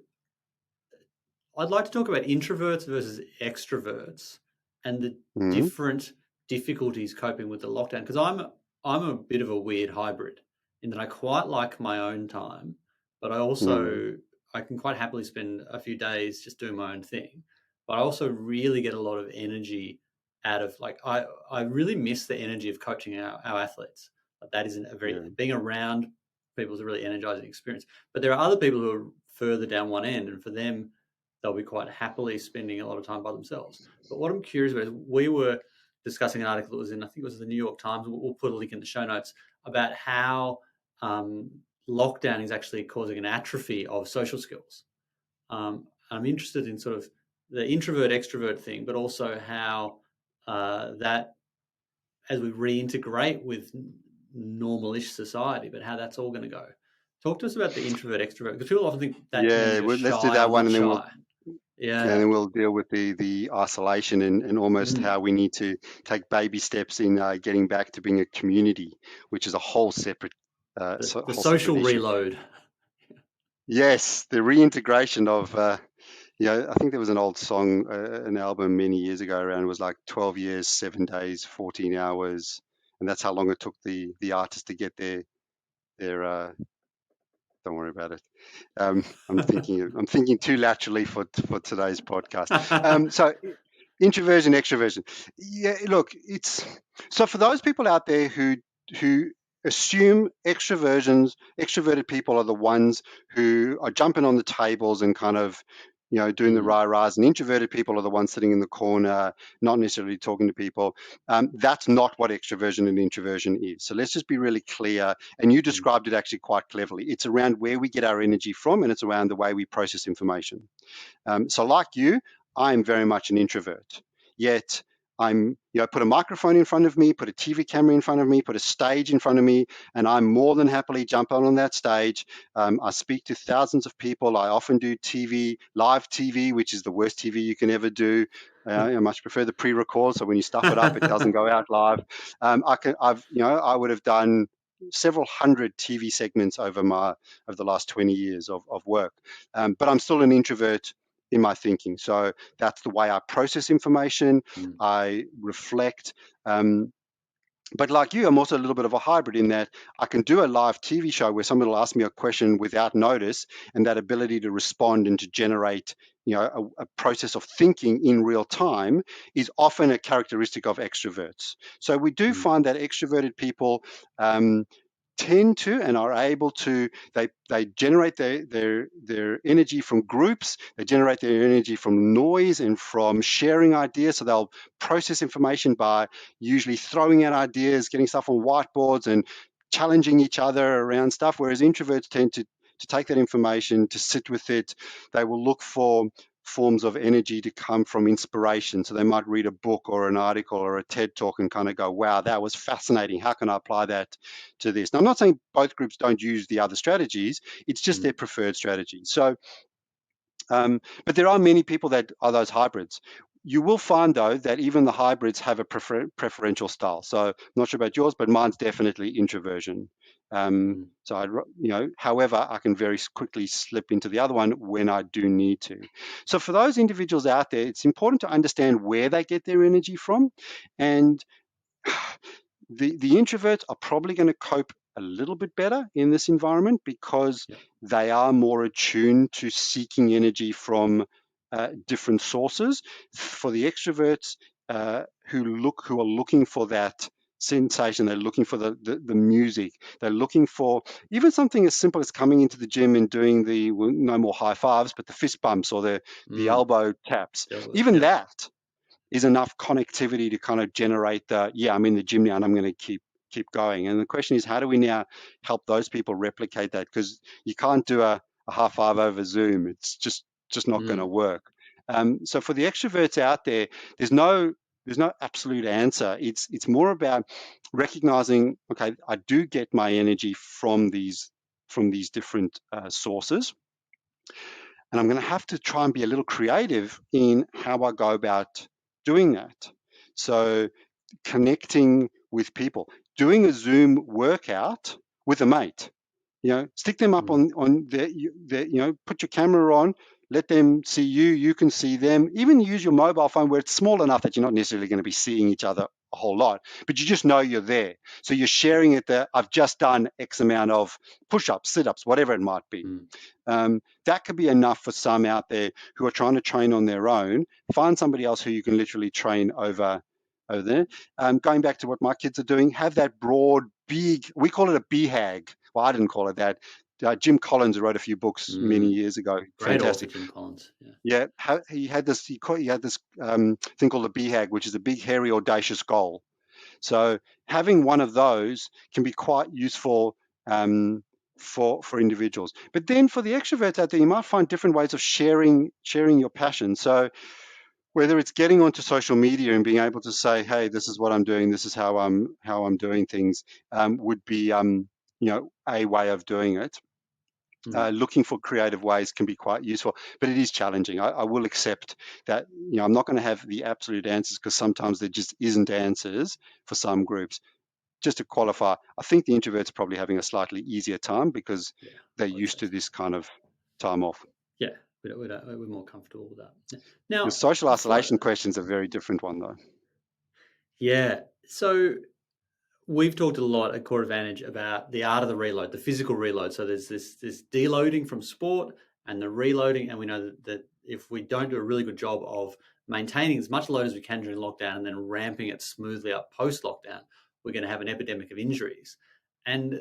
S1: I'd like to talk about introverts versus extroverts and the
S3: Mhm.
S1: different difficulties coping with the lockdown. Because I'm a bit of a weird hybrid in that I quite like my own time, but I also I can quite happily spend a few days just doing my own thing. But I also really get a lot of energy out of like I really miss the energy of coaching our athletes. Like that isn't a very
S3: Yeah.
S1: being around people is a really energizing experience. But there are other people who are further down one end, and for them they'll be quite happily spending a lot of time by themselves. But what I'm curious about is we were discussing an article that was in, I think it was the New York Times, we'll put a link in the show notes, about how lockdown is actually causing an atrophy of social skills. I'm interested in sort of the introvert-extrovert thing, but also how that, as we reintegrate with normal-ish society, but how that's all going to go. Talk to us about the introvert-extrovert, because people often think that means
S3: Yeah,
S1: you're
S3: well, let's do
S1: shy.
S3: that
S1: I'm
S3: one,
S1: not
S3: and then
S1: shy. Yeah.
S3: we'll deal with the isolation and almost how we need to take baby steps in getting back to being a community, which is a whole separate
S1: The social
S3: issue.
S1: reload.
S3: Yes, the reintegration of I think there was an old song, an album many years ago around. It was like 12 years, 7 days, 14 hours, and that's how long it took the artist to get their. Don't worry about it. I'm thinking too laterally for today's podcast. So introversion, extroversion. Yeah, look, it's so for those people out there who assume extroverted people are the ones who are jumping on the tables and kind of doing the rah-rahs, and introverted people are the ones sitting in the corner, not necessarily talking to people. That's not what extroversion and introversion is. So let's just be really clear. And you described it actually quite cleverly. It's around where we get our energy from, and it's around the way we process information. So like you, I'm very much an introvert. Yet put a microphone in front of me, put a TV camera in front of me, put a stage in front of me, and I'm more than happily jump on that stage. I speak to thousands of people. I often do live TV, which is the worst TV you can ever do. I much prefer the pre-record, so when you stuff it up, it doesn't go out live. I would have done several hundred TV segments over the last 20 years of work, but I'm still an introvert in my thinking. So that's the way I process information. I reflect. But like you, I'm also a little bit of a hybrid in that I can do a live TV show where somebody will ask me a question without notice, and that ability to respond and to generate, a process of thinking in real time is often a characteristic of extroverts. So we do find that extroverted people tend to and are able to they generate their energy from groups, they generate their energy from noise and from sharing ideas. So they'll process information by usually throwing out ideas, getting stuff on whiteboards and challenging each other around stuff, whereas introverts tend to take that information, to sit with it. They will look for forms of energy to come from inspiration. So they might read a book or an article or a TED talk and kind of go, wow, that was fascinating. How can I apply that to this? Now, I'm not saying both groups don't use the other strategies. It's just their preferred strategy. So, but there are many people that are those hybrids. You will find, though, that even the hybrids have a preferential style. So not sure about yours, but mine's definitely introversion. So however, I can very quickly slip into the other one when I do need to. So for those individuals out there, it's important to understand where they get their energy from. And the introverts are probably going to cope a little bit better in this environment because they are more attuned to seeking energy from different sources. For the extroverts who are looking for that sensation, they're looking for the music, they're looking for even something as simple as coming into the gym and doing the no more high fives, but the fist bumps or the elbow taps. Even that is enough connectivity to kind of generate I'm in the gym now and I'm going to keep going. And the question is, how do we now help those people replicate that? Because you can't do a high five over Zoom. It's just not going to work. So for the extroverts out there, there's no absolute answer. It's more about recognizing, okay, I do get my energy from these different sources. And I'm going to have to try and be a little creative in how I go about doing that. So connecting with people, doing a Zoom workout with a mate, stick them up on put your camera on, let them see you, you can see them, even use your mobile phone where it's small enough that you're not necessarily going to be seeing each other a whole lot, but you just know you're there. So you're sharing it there. I've just done X amount of push-ups, sit-ups, whatever it might be. That could be enough for some out there who are trying to train on their own. Find somebody else who you can literally train over there. Going back to what my kids are doing, have that broad, big, we call it a BHAG. Well, I didn't call it that. Jim Collins wrote a few books many years ago.
S1: Great
S3: Fantastic.
S1: author, Jim Collins.
S3: He had this thing called the BHAG, which is a big, hairy, audacious goal. So having one of those can be quite useful for individuals. But then for the extroverts out there, you might find different ways of sharing your passion. So whether it's getting onto social media and being able to say, hey, this is what I'm doing, this is how I'm doing things, would be a way of doing it. Looking for creative ways can be quite useful, but it is challenging. I will accept that I'm not going to have the absolute answers because sometimes there just isn't answers for some groups. Just to qualify, I think the introverts are probably having a slightly easier time because they're used to this kind of time off.
S1: Yeah, we're more comfortable with that. Now,
S3: the social isolation question's a very different one, though.
S1: Yeah. So we've talked a lot at Core Advantage about the art of the reload, the physical reload. So there's this deloading from sport and the reloading, and we know that if we don't do a really good job of maintaining as much load as we can during lockdown and then ramping it smoothly up post-lockdown, we're going to have an epidemic of injuries. And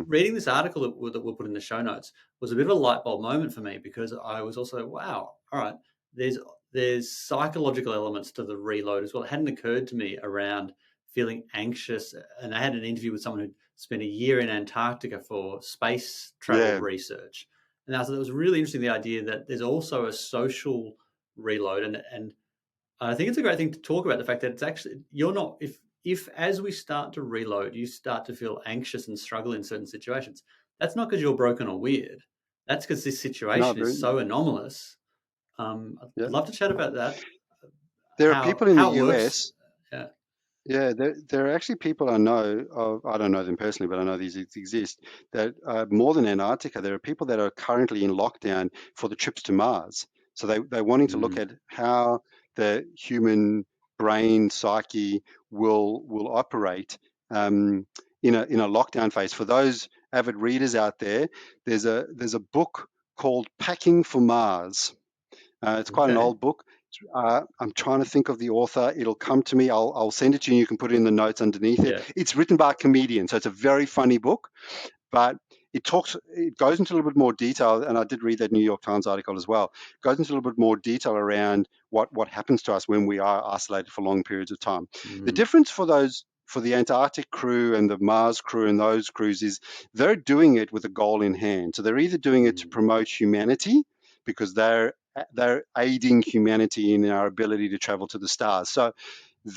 S1: reading this article that we'll put in the show notes was a bit of a light bulb moment for me because I was also, wow, all right, there's psychological elements to the reload as well. It hadn't occurred to me around feeling anxious. And I had an interview with someone who'd spent a year in Antarctica for space travel research. And I thought it was really interesting, the idea that there's also a social reload. And I think it's a great thing to talk about, the fact that it's actually, you're not, if as we start to reload, you start to feel anxious and struggle in certain situations, that's not because you're broken or weird. That's because this situation is so anomalous. I'd love to chat about that.
S3: There are people in the US. There are actually people I know of, I don't know them personally, but I know these exist, that more than Antarctica, there are people that are currently in lockdown for the trips to Mars. So they're wanting to look at how the human brain psyche will operate in a lockdown phase. For those avid readers out there, there's a book called Packing for Mars. It's quite an old book. I'm trying to think of the author. It'll come to me. I'll send it to you. You can put it in the notes underneath it. It's written by a comedian, so it's a very funny book, but it goes into a little bit more detail, and I did read that New York Times article as well. It goes into a little bit more detail around what happens to us when we are isolated for long periods of time. The difference for the Antarctic crew and the Mars crew and those crews is they're doing it with a goal in hand. So they're either doing it to promote humanity because they're aiding humanity in our ability to travel to the stars. So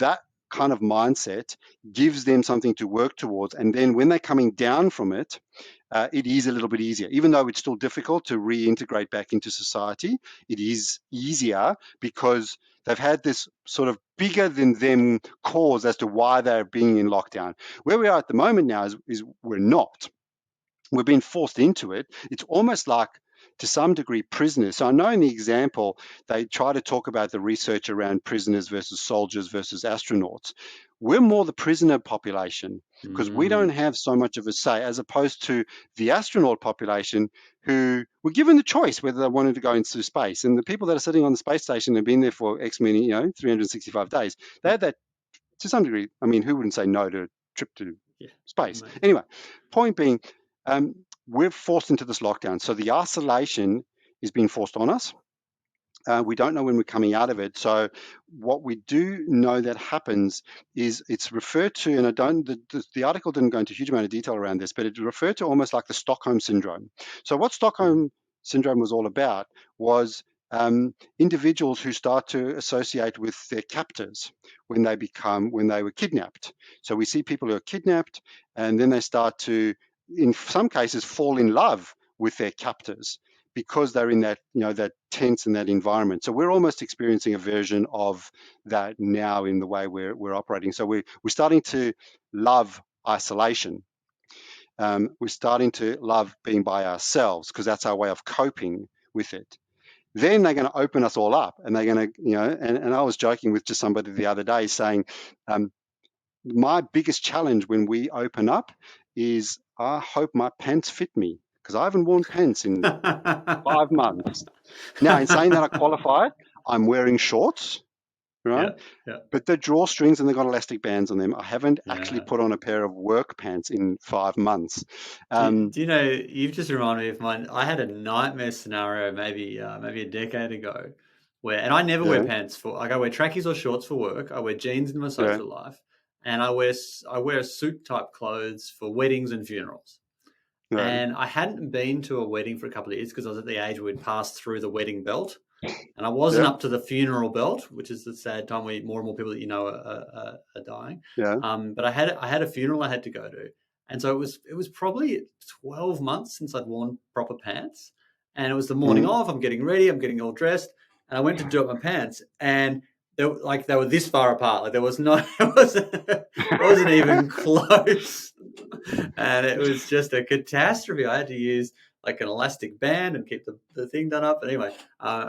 S3: that kind of mindset gives them something to work towards. And then when they're coming down from it, it is a little bit easier. Even though it's still difficult to reintegrate back into society, it is easier because they've had this sort of bigger than them cause as to why they're being in lockdown. Where we are at the moment now is we're not. We're being forced into it. It's almost like, to some degree, prisoners. So I know in the example, they try to talk about the research around prisoners versus soldiers versus astronauts. We're more the prisoner population because we don't have so much of a say, as opposed to the astronaut population who were given the choice whether they wanted to go into space. And the people that are sitting on the space station and been there for X many, 365 days, they had that to some degree. I mean, who wouldn't say no to a trip to space?
S1: Amazing.
S3: Anyway, point being, we're forced into this lockdown. So the isolation is being forced on us. We don't know when we're coming out of it. So what we do know that happens is it's referred to, and the article didn't go into a huge amount of detail around this, but it referred to almost like the Stockholm Syndrome. So what Stockholm Syndrome was all about was individuals who start to associate with their captors when they were kidnapped. So we see people who are kidnapped, and then they start to, in some cases, fall in love with their captors because they're in that that tense and that environment. So we're almost experiencing a version of that now in the way we're operating. So we're starting to love isolation. We're starting to love being by ourselves because that's our way of coping with it. Then they're going to open us all up, and they're going to, and I was joking with just somebody the other day saying, my biggest challenge when we open up is I hope my pants fit me because I haven't worn pants in 5 months. Now, in saying that I qualified, I'm wearing shorts, right?
S1: Yeah.
S3: But they're drawstrings and they've got elastic bands on them. I haven't actually put on a pair of work pants in 5 months.
S1: Do you know, you've just reminded me of mine. I had a nightmare scenario maybe a decade ago and I never wear
S3: Yeah,
S1: pants I wear trackies or shorts for work. I wear jeans in my
S3: yeah,
S1: social life, and I wear suit type clothes for weddings and funerals.
S3: yeah,
S1: And I hadn't been to a wedding for a couple of years because I was at the age where we'd passed through the wedding belt. And I wasn't
S3: yeah,
S1: up to the funeral belt, which is the sad time where more and more people that are dying.
S3: yeah.
S1: But I had a funeral I had to go to, and so it was probably 12 months since I'd worn proper pants, and it was the morning
S3: Mm.
S1: of. I'm getting ready, I'm getting all dressed, and I went to do up my pants, and they were this far apart. Like there was no, it wasn't even close, and it was just a catastrophe. I had to use like an elastic band and keep the thing done up. But anyway,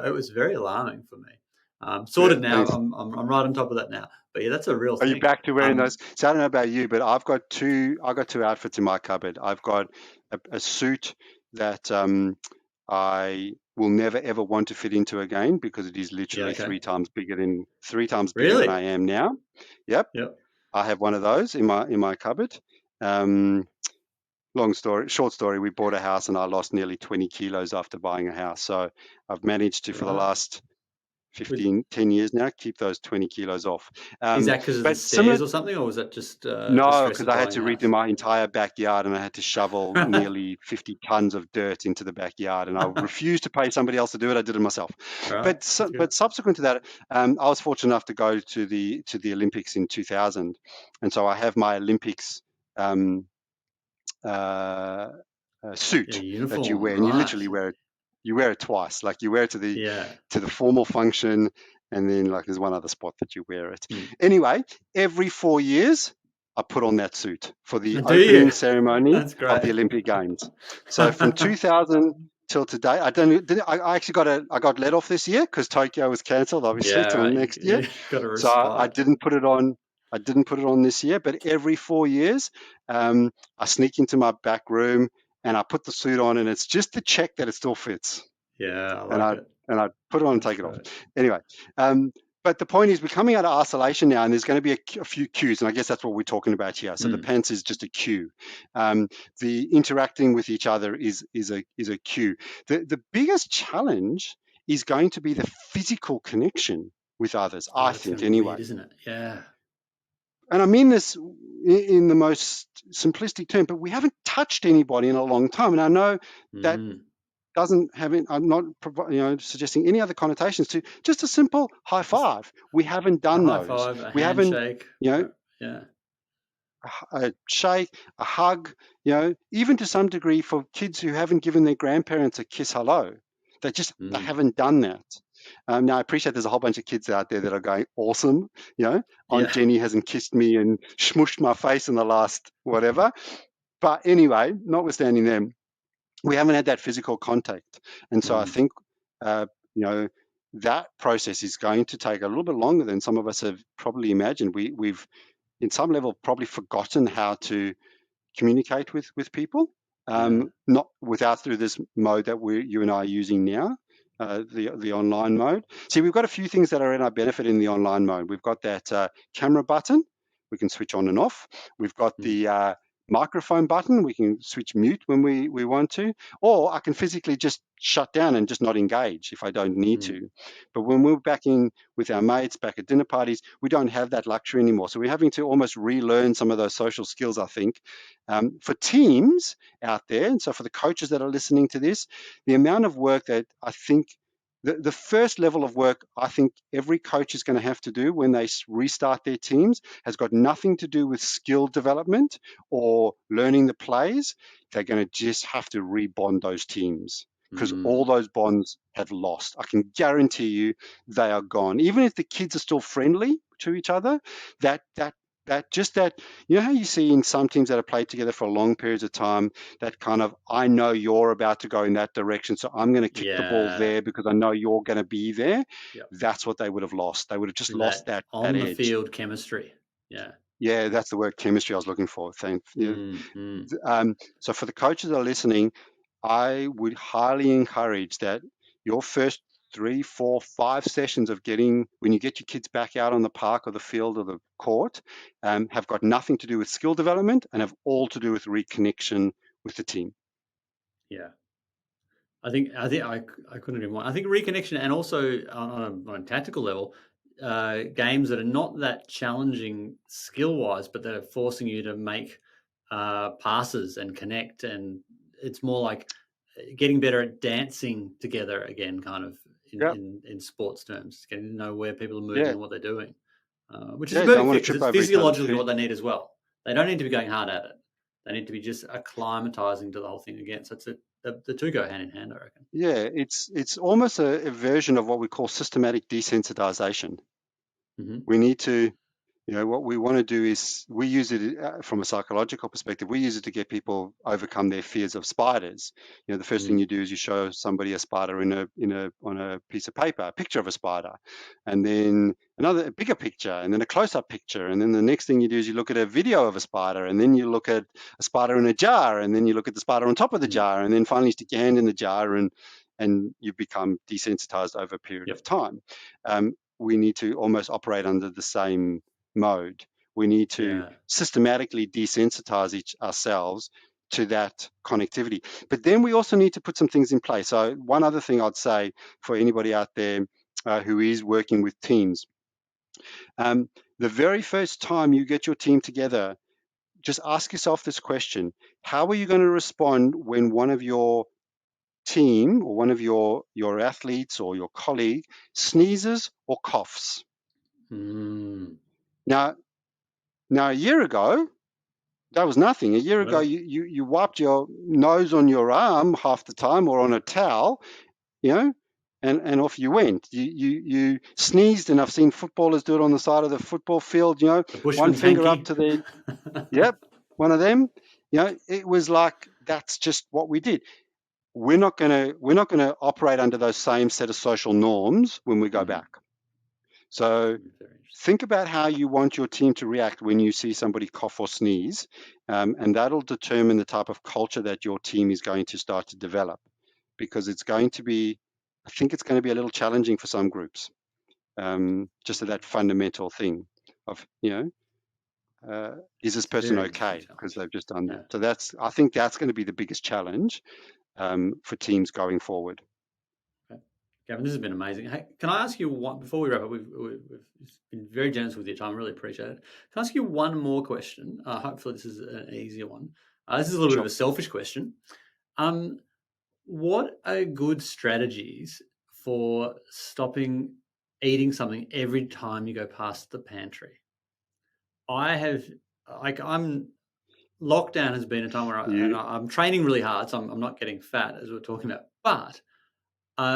S1: it was very alarming for me.
S3: Yeah,
S1: Sorted now. I'm right on top of that now. But yeah, that's a real
S3: are you
S1: thing.
S3: back to wearing those? So I don't know about you, but I've got two outfits in my cupboard. I've got a suit that I will never ever want to fit into again because it is
S1: Yeah.
S3: literally
S1: Okay.
S3: three times bigger than
S1: Really?
S3: I am now. Yep,
S1: Yep.
S3: I have one of those in my cupboard. Um, short story, we bought a house and I lost nearly 20 kilos after buying a house. So I've managed to, for the
S1: Right.
S3: last
S1: Was
S3: 10 years now, keep those 20 kilos off.
S1: Is that because of the
S3: But similar,
S1: stairs or something, or was that just the
S3: no,
S1: stress
S3: because
S1: of
S3: I had
S1: buying
S3: to
S1: a
S3: redo
S1: house?
S3: my entire backyard and I had to shovel nearly 50 tons of dirt into the backyard. And I refused to pay somebody else to do it. I did it myself.
S1: Right.
S3: But
S1: That's good.
S3: subsequent to that, I was fortunate enough to go to the Olympics in 2000, and so I have my Olympics um, uh,
S1: Yeah.
S3: suit that you
S1: Uniform.
S3: wear, and you
S1: Right.
S3: literally wear it. You wear it twice. Like you wear it
S1: Yeah.
S3: to the formal function, and then like there's one other spot that you wear it.
S1: Hmm.
S3: Anyway, every 4 years, I put on that suit for the
S1: Do you?
S3: opening ceremony
S1: That's
S3: of the
S1: great.
S3: Olympic Games. So from 2000 till today, I actually got let off this year because Tokyo was cancelled, obviously,
S1: Yeah.
S3: till
S1: Right.
S3: next year.
S1: You got a
S3: So I
S1: respite.
S3: didn't put it on. I didn't put it on this year, but every 4 years, I sneak into my back room and I put the suit on, and it's just to check that it still fits.
S1: Yeah. I
S3: And
S1: like
S3: I
S1: it.
S3: put it on and
S1: That's
S3: take it off.
S1: great.
S3: Anyway, but the point is, we're coming out of isolation now, and there's going to be a few cues, and I guess that's what we're talking about here. So the pants is just a cue. The interacting with each other is a cue. The biggest challenge is going to be the physical connection with others,
S1: Oh,
S3: I
S1: that's going
S3: think,
S1: to be weird,
S3: anyway.
S1: isn't it? Yeah.
S3: And I mean this in the most simplistic term, but we haven't touched anybody in a long time. And I know that
S1: Mm.
S3: doesn't have it. I'm not suggesting any other connotations to just a simple high
S1: Just
S3: five. We haven't
S1: a
S3: done
S1: high
S3: those.
S1: five, a
S3: We haven't,
S1: handshake.
S3: you know,
S1: Yeah.
S3: a shake, a hug, even to some degree for kids who haven't given their grandparents a kiss hello. They
S1: Mm.
S3: haven't done that. Now, I appreciate there's a whole bunch of kids out there that are going, awesome, Aunt
S1: Yeah.
S3: Jenny hasn't kissed me and smushed my face in the last whatever. But anyway, notwithstanding them, we haven't had that physical contact. And so I
S1: Mm.
S3: think, that process is going to take a little bit longer than some of us have probably imagined. We've, in some level, probably forgotten how to communicate with people,
S1: Yeah.
S3: not without through this mode that you and I are using now, the online mode. See, we've got a few things that are in our benefit in the online mode. We've got that camera button, we can switch on and off. We've got
S1: Mm.
S3: the microphone button, we can switch mute when we want to, or I can physically just shut down and just not engage if I don't need
S1: Mm.
S3: to. But when we're back in with our mates, back at dinner parties, we don't have that luxury anymore. So we're having to almost relearn some of those social skills, I think. For teams out there, and so for the coaches that are listening to this, the amount of work that I think the first level of work I think every coach is going to have to do when they restart their teams has got nothing to do with skill development or learning the plays. They're going to just have to rebond those teams because all
S1: Mm.
S3: those bonds have lost. I can guarantee you they are gone. Even if the kids are still friendly to each other, that how you see in some teams that have played together for long periods of time, that kind of, I know you're about to go in that direction, so I'm going to kick the ball
S1: Yeah.
S3: there because I know you're going to be there.
S1: Yep.
S3: That's what they would have lost. They would have just lost
S1: That
S3: that
S1: on the
S3: edge.
S1: field chemistry. Yeah.
S3: Yeah, that's the word chemistry I was looking for. Thank you.
S1: Mm.
S3: So for the coaches that are listening, I would highly encourage that your first 3, 4, 5 sessions of when you get your kids back out on the park or the field or the court, have got nothing to do with skill development and have all to do with reconnection with the team.
S1: Yeah. I think I couldn't agree more. I think reconnection, and also on a tactical level, games that are not that challenging skill wise, but that are forcing you to make passes and connect, and it's more like getting better at dancing together again, kind of
S3: Yeah,
S1: in sports terms, getting to know where people are moving
S3: yeah,
S1: and what they're doing, which is a
S3: yeah.
S1: perfect
S3: Don't want
S1: fit
S3: to
S1: because
S3: trip
S1: it's
S3: over each other's
S1: physiologically
S3: feet.
S1: what they need as well. They don't need to be going hard at it. They need to be just acclimatizing to the whole thing again. So the two go hand in hand, I reckon.
S3: Yeah, it's almost a version of what we call systematic desensitization.
S1: Hmm.
S3: We need to, what we want to do is we use it from a psychological perspective. We use it to get people overcome their fears of spiders. The first thing
S1: Mm.
S3: you do is you show somebody a spider on a piece of paper, a picture of a spider, and then a bigger picture, and then a close-up picture, and then the next thing you do is you look at a video of a spider, and then you look at a spider in a jar, and then you look at the spider on top of the
S1: Mm.
S3: jar, and then finally you stick your hand in the jar, and you become desensitized over a period of
S1: Yep.
S3: time. We need to almost operate under the same mode. We need to
S1: Yeah.
S3: systematically desensitize ourselves to that connectivity. But then we also need to put some things in place. So one other thing I'd say for anybody out there who is working with teams, the very first time you get your team together, just ask yourself this question: how are you going to respond when one of your team or one of your athletes or your colleague sneezes or coughs?
S1: Mm.
S3: Now, a year ago, that was nothing. A year ago,
S1: Well,
S3: you wiped your nose on your arm half the time or on a towel, you know, and off you went. You sneezed, and I've seen footballers do it on the side of the football field,
S1: the
S3: one
S1: Bushman's
S3: finger up
S1: hanky.
S3: to their, yep, one of them. It was like that's just what we did. We're not gonna operate under those same set of social norms when we go
S1: Mm.
S3: back. So
S1: Very interesting.
S3: think about how you want your team to react when you see somebody cough or sneeze, and that'll determine the type of culture that your team is going to start to develop. Because I think it's going to be a little challenging for some groups, just that fundamental thing of, is this person
S1: Very interesting
S3: okay because
S1: challenge.
S3: they've just done that?
S1: Yeah.
S3: So I think that's going to be the biggest challenge for teams going forward.
S1: Okay. Gavin, this has been amazing. Hey, can I ask you one before we wrap up? We've been very generous with your time. Really appreciate it. Can I ask you one more question? Hopefully, this is an easier one. This is a little bit of
S3: Sure.
S1: a selfish question. Um, What are good strategies for stopping eating something every time you go past the pantry? I have, I'm lockdown has been a time where
S3: You,
S1: I'm training really hard, so I'm not getting fat as we're talking about. But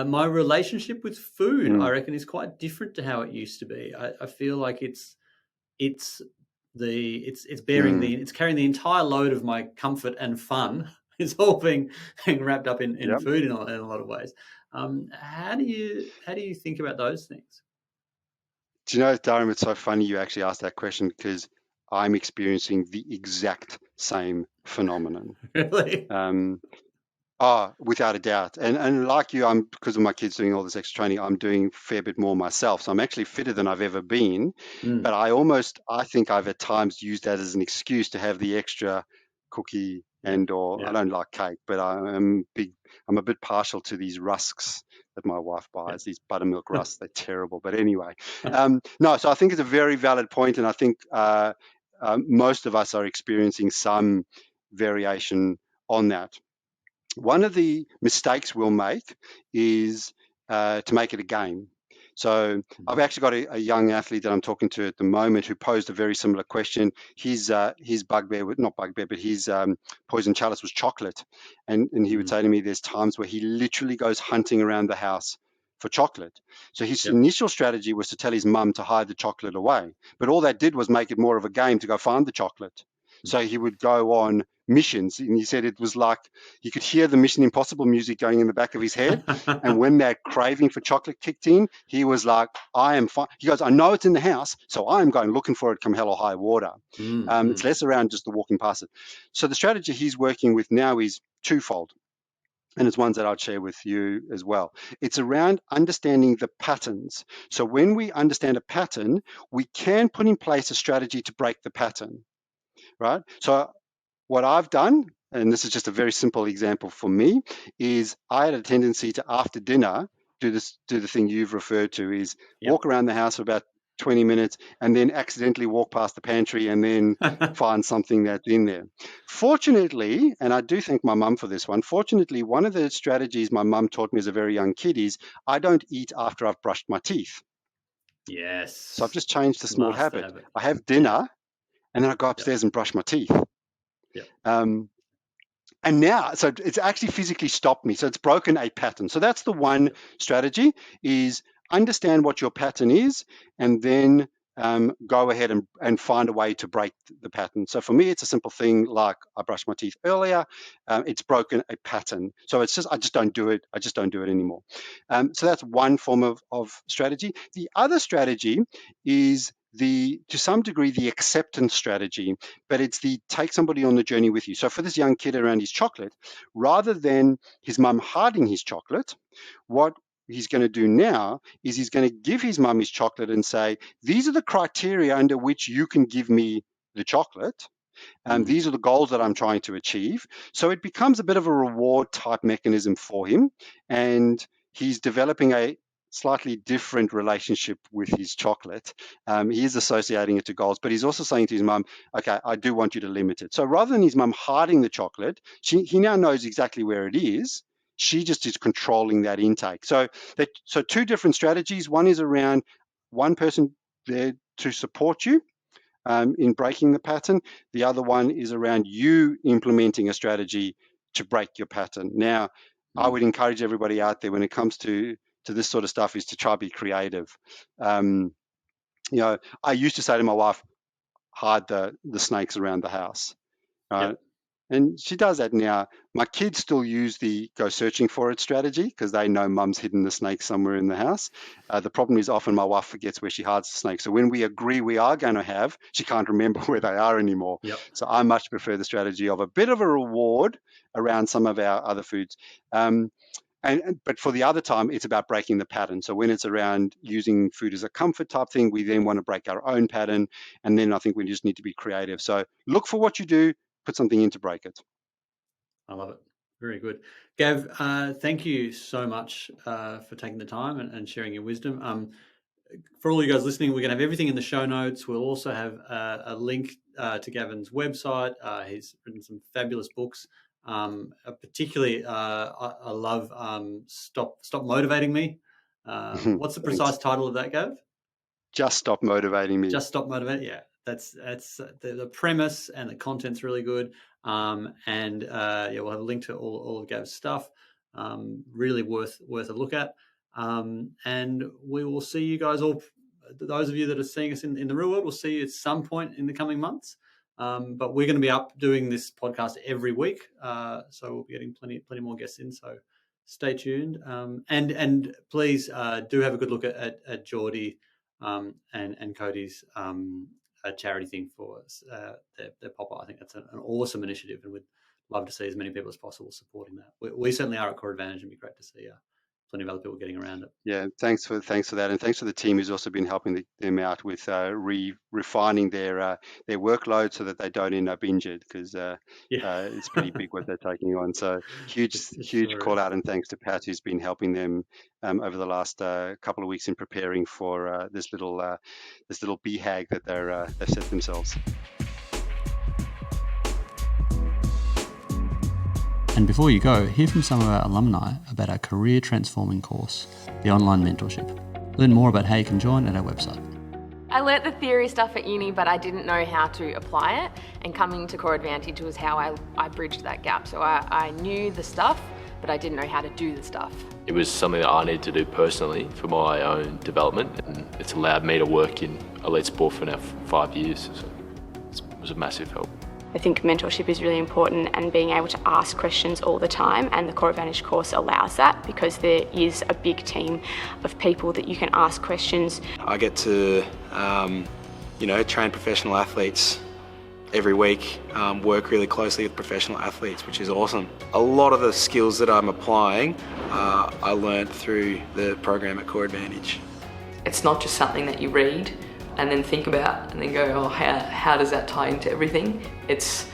S1: my relationship with food, I
S3: mm,
S1: reckon, is quite different to how it used to be. I feel like it's
S3: mm,
S1: it's carrying the entire load of my comfort and fun. It's all being wrapped up in
S3: yep.
S1: food in a lot of ways. How do you think about those things?
S3: Do you know, Durham, it's so funny you actually asked that question because I'm experiencing the exact same phenomenon.
S1: Really?
S3: Um, without a doubt. And like you, I'm because of my kids doing all this extra training, I'm doing a fair bit more myself. So I'm actually fitter than I've ever been. But
S1: Mm,
S3: I think I've at times used that as an excuse to have the extra cookie
S1: yeah,
S3: and or I
S1: yeah,
S3: don't like cake, but I'm a bit partial to these rusks that my wife buys, these buttermilk
S1: yeah.
S3: rusks. They're terrible. But anyway, no, so I think it's a very valid point, and I think most of us are experiencing some variation on that. One of the mistakes we'll make is to make it a game. So I've actually got a young athlete that I'm talking to at the moment who posed a very similar question. His bugbear, not bugbear, but his poison chalice was chocolate, and he would
S1: Mm,
S3: say to me, "There's times where he literally goes hunting around the house for chocolate." So his
S1: yep.
S3: initial strategy was to tell his mum to hide the chocolate away, but all that did was make it more of a game to go find the chocolate. So he would go on missions, and he said it was like he could hear the Mission Impossible music going in the back of his head. And when that craving for chocolate kicked in, he was like, I am fine. He goes, I know it's in the house, so I'm going looking for it come hell or high water.
S1: Mm,
S3: It's
S1: mm,
S3: less around just the walking past it. So the strategy he's working with now is twofold. And it's ones that I'd share with you as well. It's around understanding the patterns. So when we understand a pattern, we can put in place a strategy to break the pattern, right? So what I've done, and this is just a very simple example for me, is I had a tendency to after dinner do the thing you've referred to is
S1: yep.
S3: walk around the house for about 20 minutes and then accidentally walk past the pantry and then find something that's in there. Fortunately, and I do thank my mum for this one, fortunately, one of the strategies my mum taught me as a very young kid is I don't eat after I've brushed my teeth. So I've
S1: Yes.
S3: just changed a small
S1: Master
S3: habit.
S1: habit.
S3: I have
S1: Yeah.
S3: dinner and then I go
S1: Yep.
S3: upstairs and brush my teeth.
S1: Yep.
S3: Um, And now, so it's actually physically stopped me. So it's broken a pattern. So that's the one
S1: Yep.
S3: strategy is understand what your pattern is and then go ahead and find a way to break the pattern. So for me, it's a simple thing like I brushed my teeth earlier. It's broken a pattern. So it's just, I just don't do it. I just don't do it anymore. So that's one form of strategy. The other strategy is to some degree, the acceptance strategy, but it's the take somebody on the journey with you. So for this young kid around his chocolate, rather than his mum hiding his chocolate, what he's going to do now is he's going to give his mum his chocolate and say, these are the criteria under which you can give me the chocolate.
S1: Mm,
S3: These are the goals that I'm trying to achieve. So it becomes a bit of a reward type mechanism for him. And he's developing a slightly different relationship with his chocolate. He is associating it to goals, but he's also saying to his mum, okay, I do want you to limit it. So rather than his mum hiding the chocolate, he now knows exactly where it is. She just is controlling that intake. So two different strategies. One is around one person there to support you in breaking the pattern. The other one is around you implementing a strategy to break your pattern. Now, I
S1: mm.
S3: would encourage everybody out there when it comes to this sort of stuff is to try to be creative. Um, I used to say to my wife, hide the snakes around the house. Right?
S1: Yep.
S3: And she does that now. My kids still use the go searching for it strategy because they know mum's hidden the snake somewhere in the house. The problem is often my wife forgets where she hides the snake. So when we agree we are going to have, she can't remember where they are anymore.
S1: Yep.
S3: So I much prefer the strategy of a bit of a reward around some of our other foods. But for the other time, it's about breaking the pattern. So when it's around using food as a comfort type thing, we then want to break our own pattern. And then I think we just need to be creative. So look for what you do, put something in to break it.
S1: I love it. Very good. Gav, thank you so much for taking the time and sharing your wisdom. For all you guys listening, we're going to have everything in the show notes. We'll also have a link to Gavin's website. He's written some fabulous books. Particularly, I love Stop Motivating Me. What's the precise title of that, Gav?
S3: Just Stop Motivating Me.
S1: Just Stop Motivating. Yeah, that's the premise, and the content's really good. We'll have a link to all of Gav's stuff. Really worth a look at. And we will see you guys all. Those of you that are seeing us in the real world, we'll see you at some point in the coming months. But we're going to be up doing this podcast every week, so we'll be getting plenty more guests in. So stay tuned, and please do have a good look at Geordie and Cody's charity thing for their pop-up. I think that's an awesome initiative, and we'd love to see as many people as possible supporting that. We certainly are at Core Advantage, and it'd be great to see plenty of other people getting around it.
S3: Yeah, thanks for that, and thanks to the team who's also been helping them out with refining their workload so that they don't end up injured, because it's pretty big what they're taking on. So huge call out and thanks to Pat, who's been helping them over the last couple of weeks in preparing for this little BHAG that they've set themselves.
S4: And before you go, hear from some of our alumni about our career transforming course, the online mentorship. Learn more about how you can join at our website.
S5: I learnt the theory stuff at uni, but I didn't know how to apply it, and coming to Core Advantage was how I bridged that gap. So I knew the stuff, but I didn't know how to do the stuff.
S6: It was something that I needed to do personally for my own development, and it's allowed me to work in elite sport for now 5 years, so it was a massive help.
S7: I think mentorship is really important, and being able to ask questions all the time, and the Core Advantage course allows that because there is a big team of people that you can ask questions.
S8: I get to train professional athletes every week, work really closely with professional athletes, which is awesome. A lot of the skills that I'm applying I learned through the program at Core Advantage.
S9: It's not just something that you read and then think about and then go, oh, how does that tie into everything? It's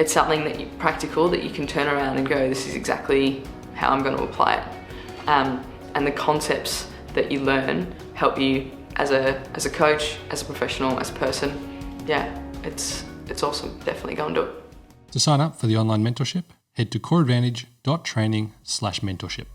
S9: something that practical that you can turn around and go, this is exactly how I'm going to apply it. And the concepts that you learn help you as a coach, as a professional, as a person. Yeah, it's awesome. Definitely go and do it.
S2: To sign up for the online mentorship, head to coreadvantage.training/mentorship.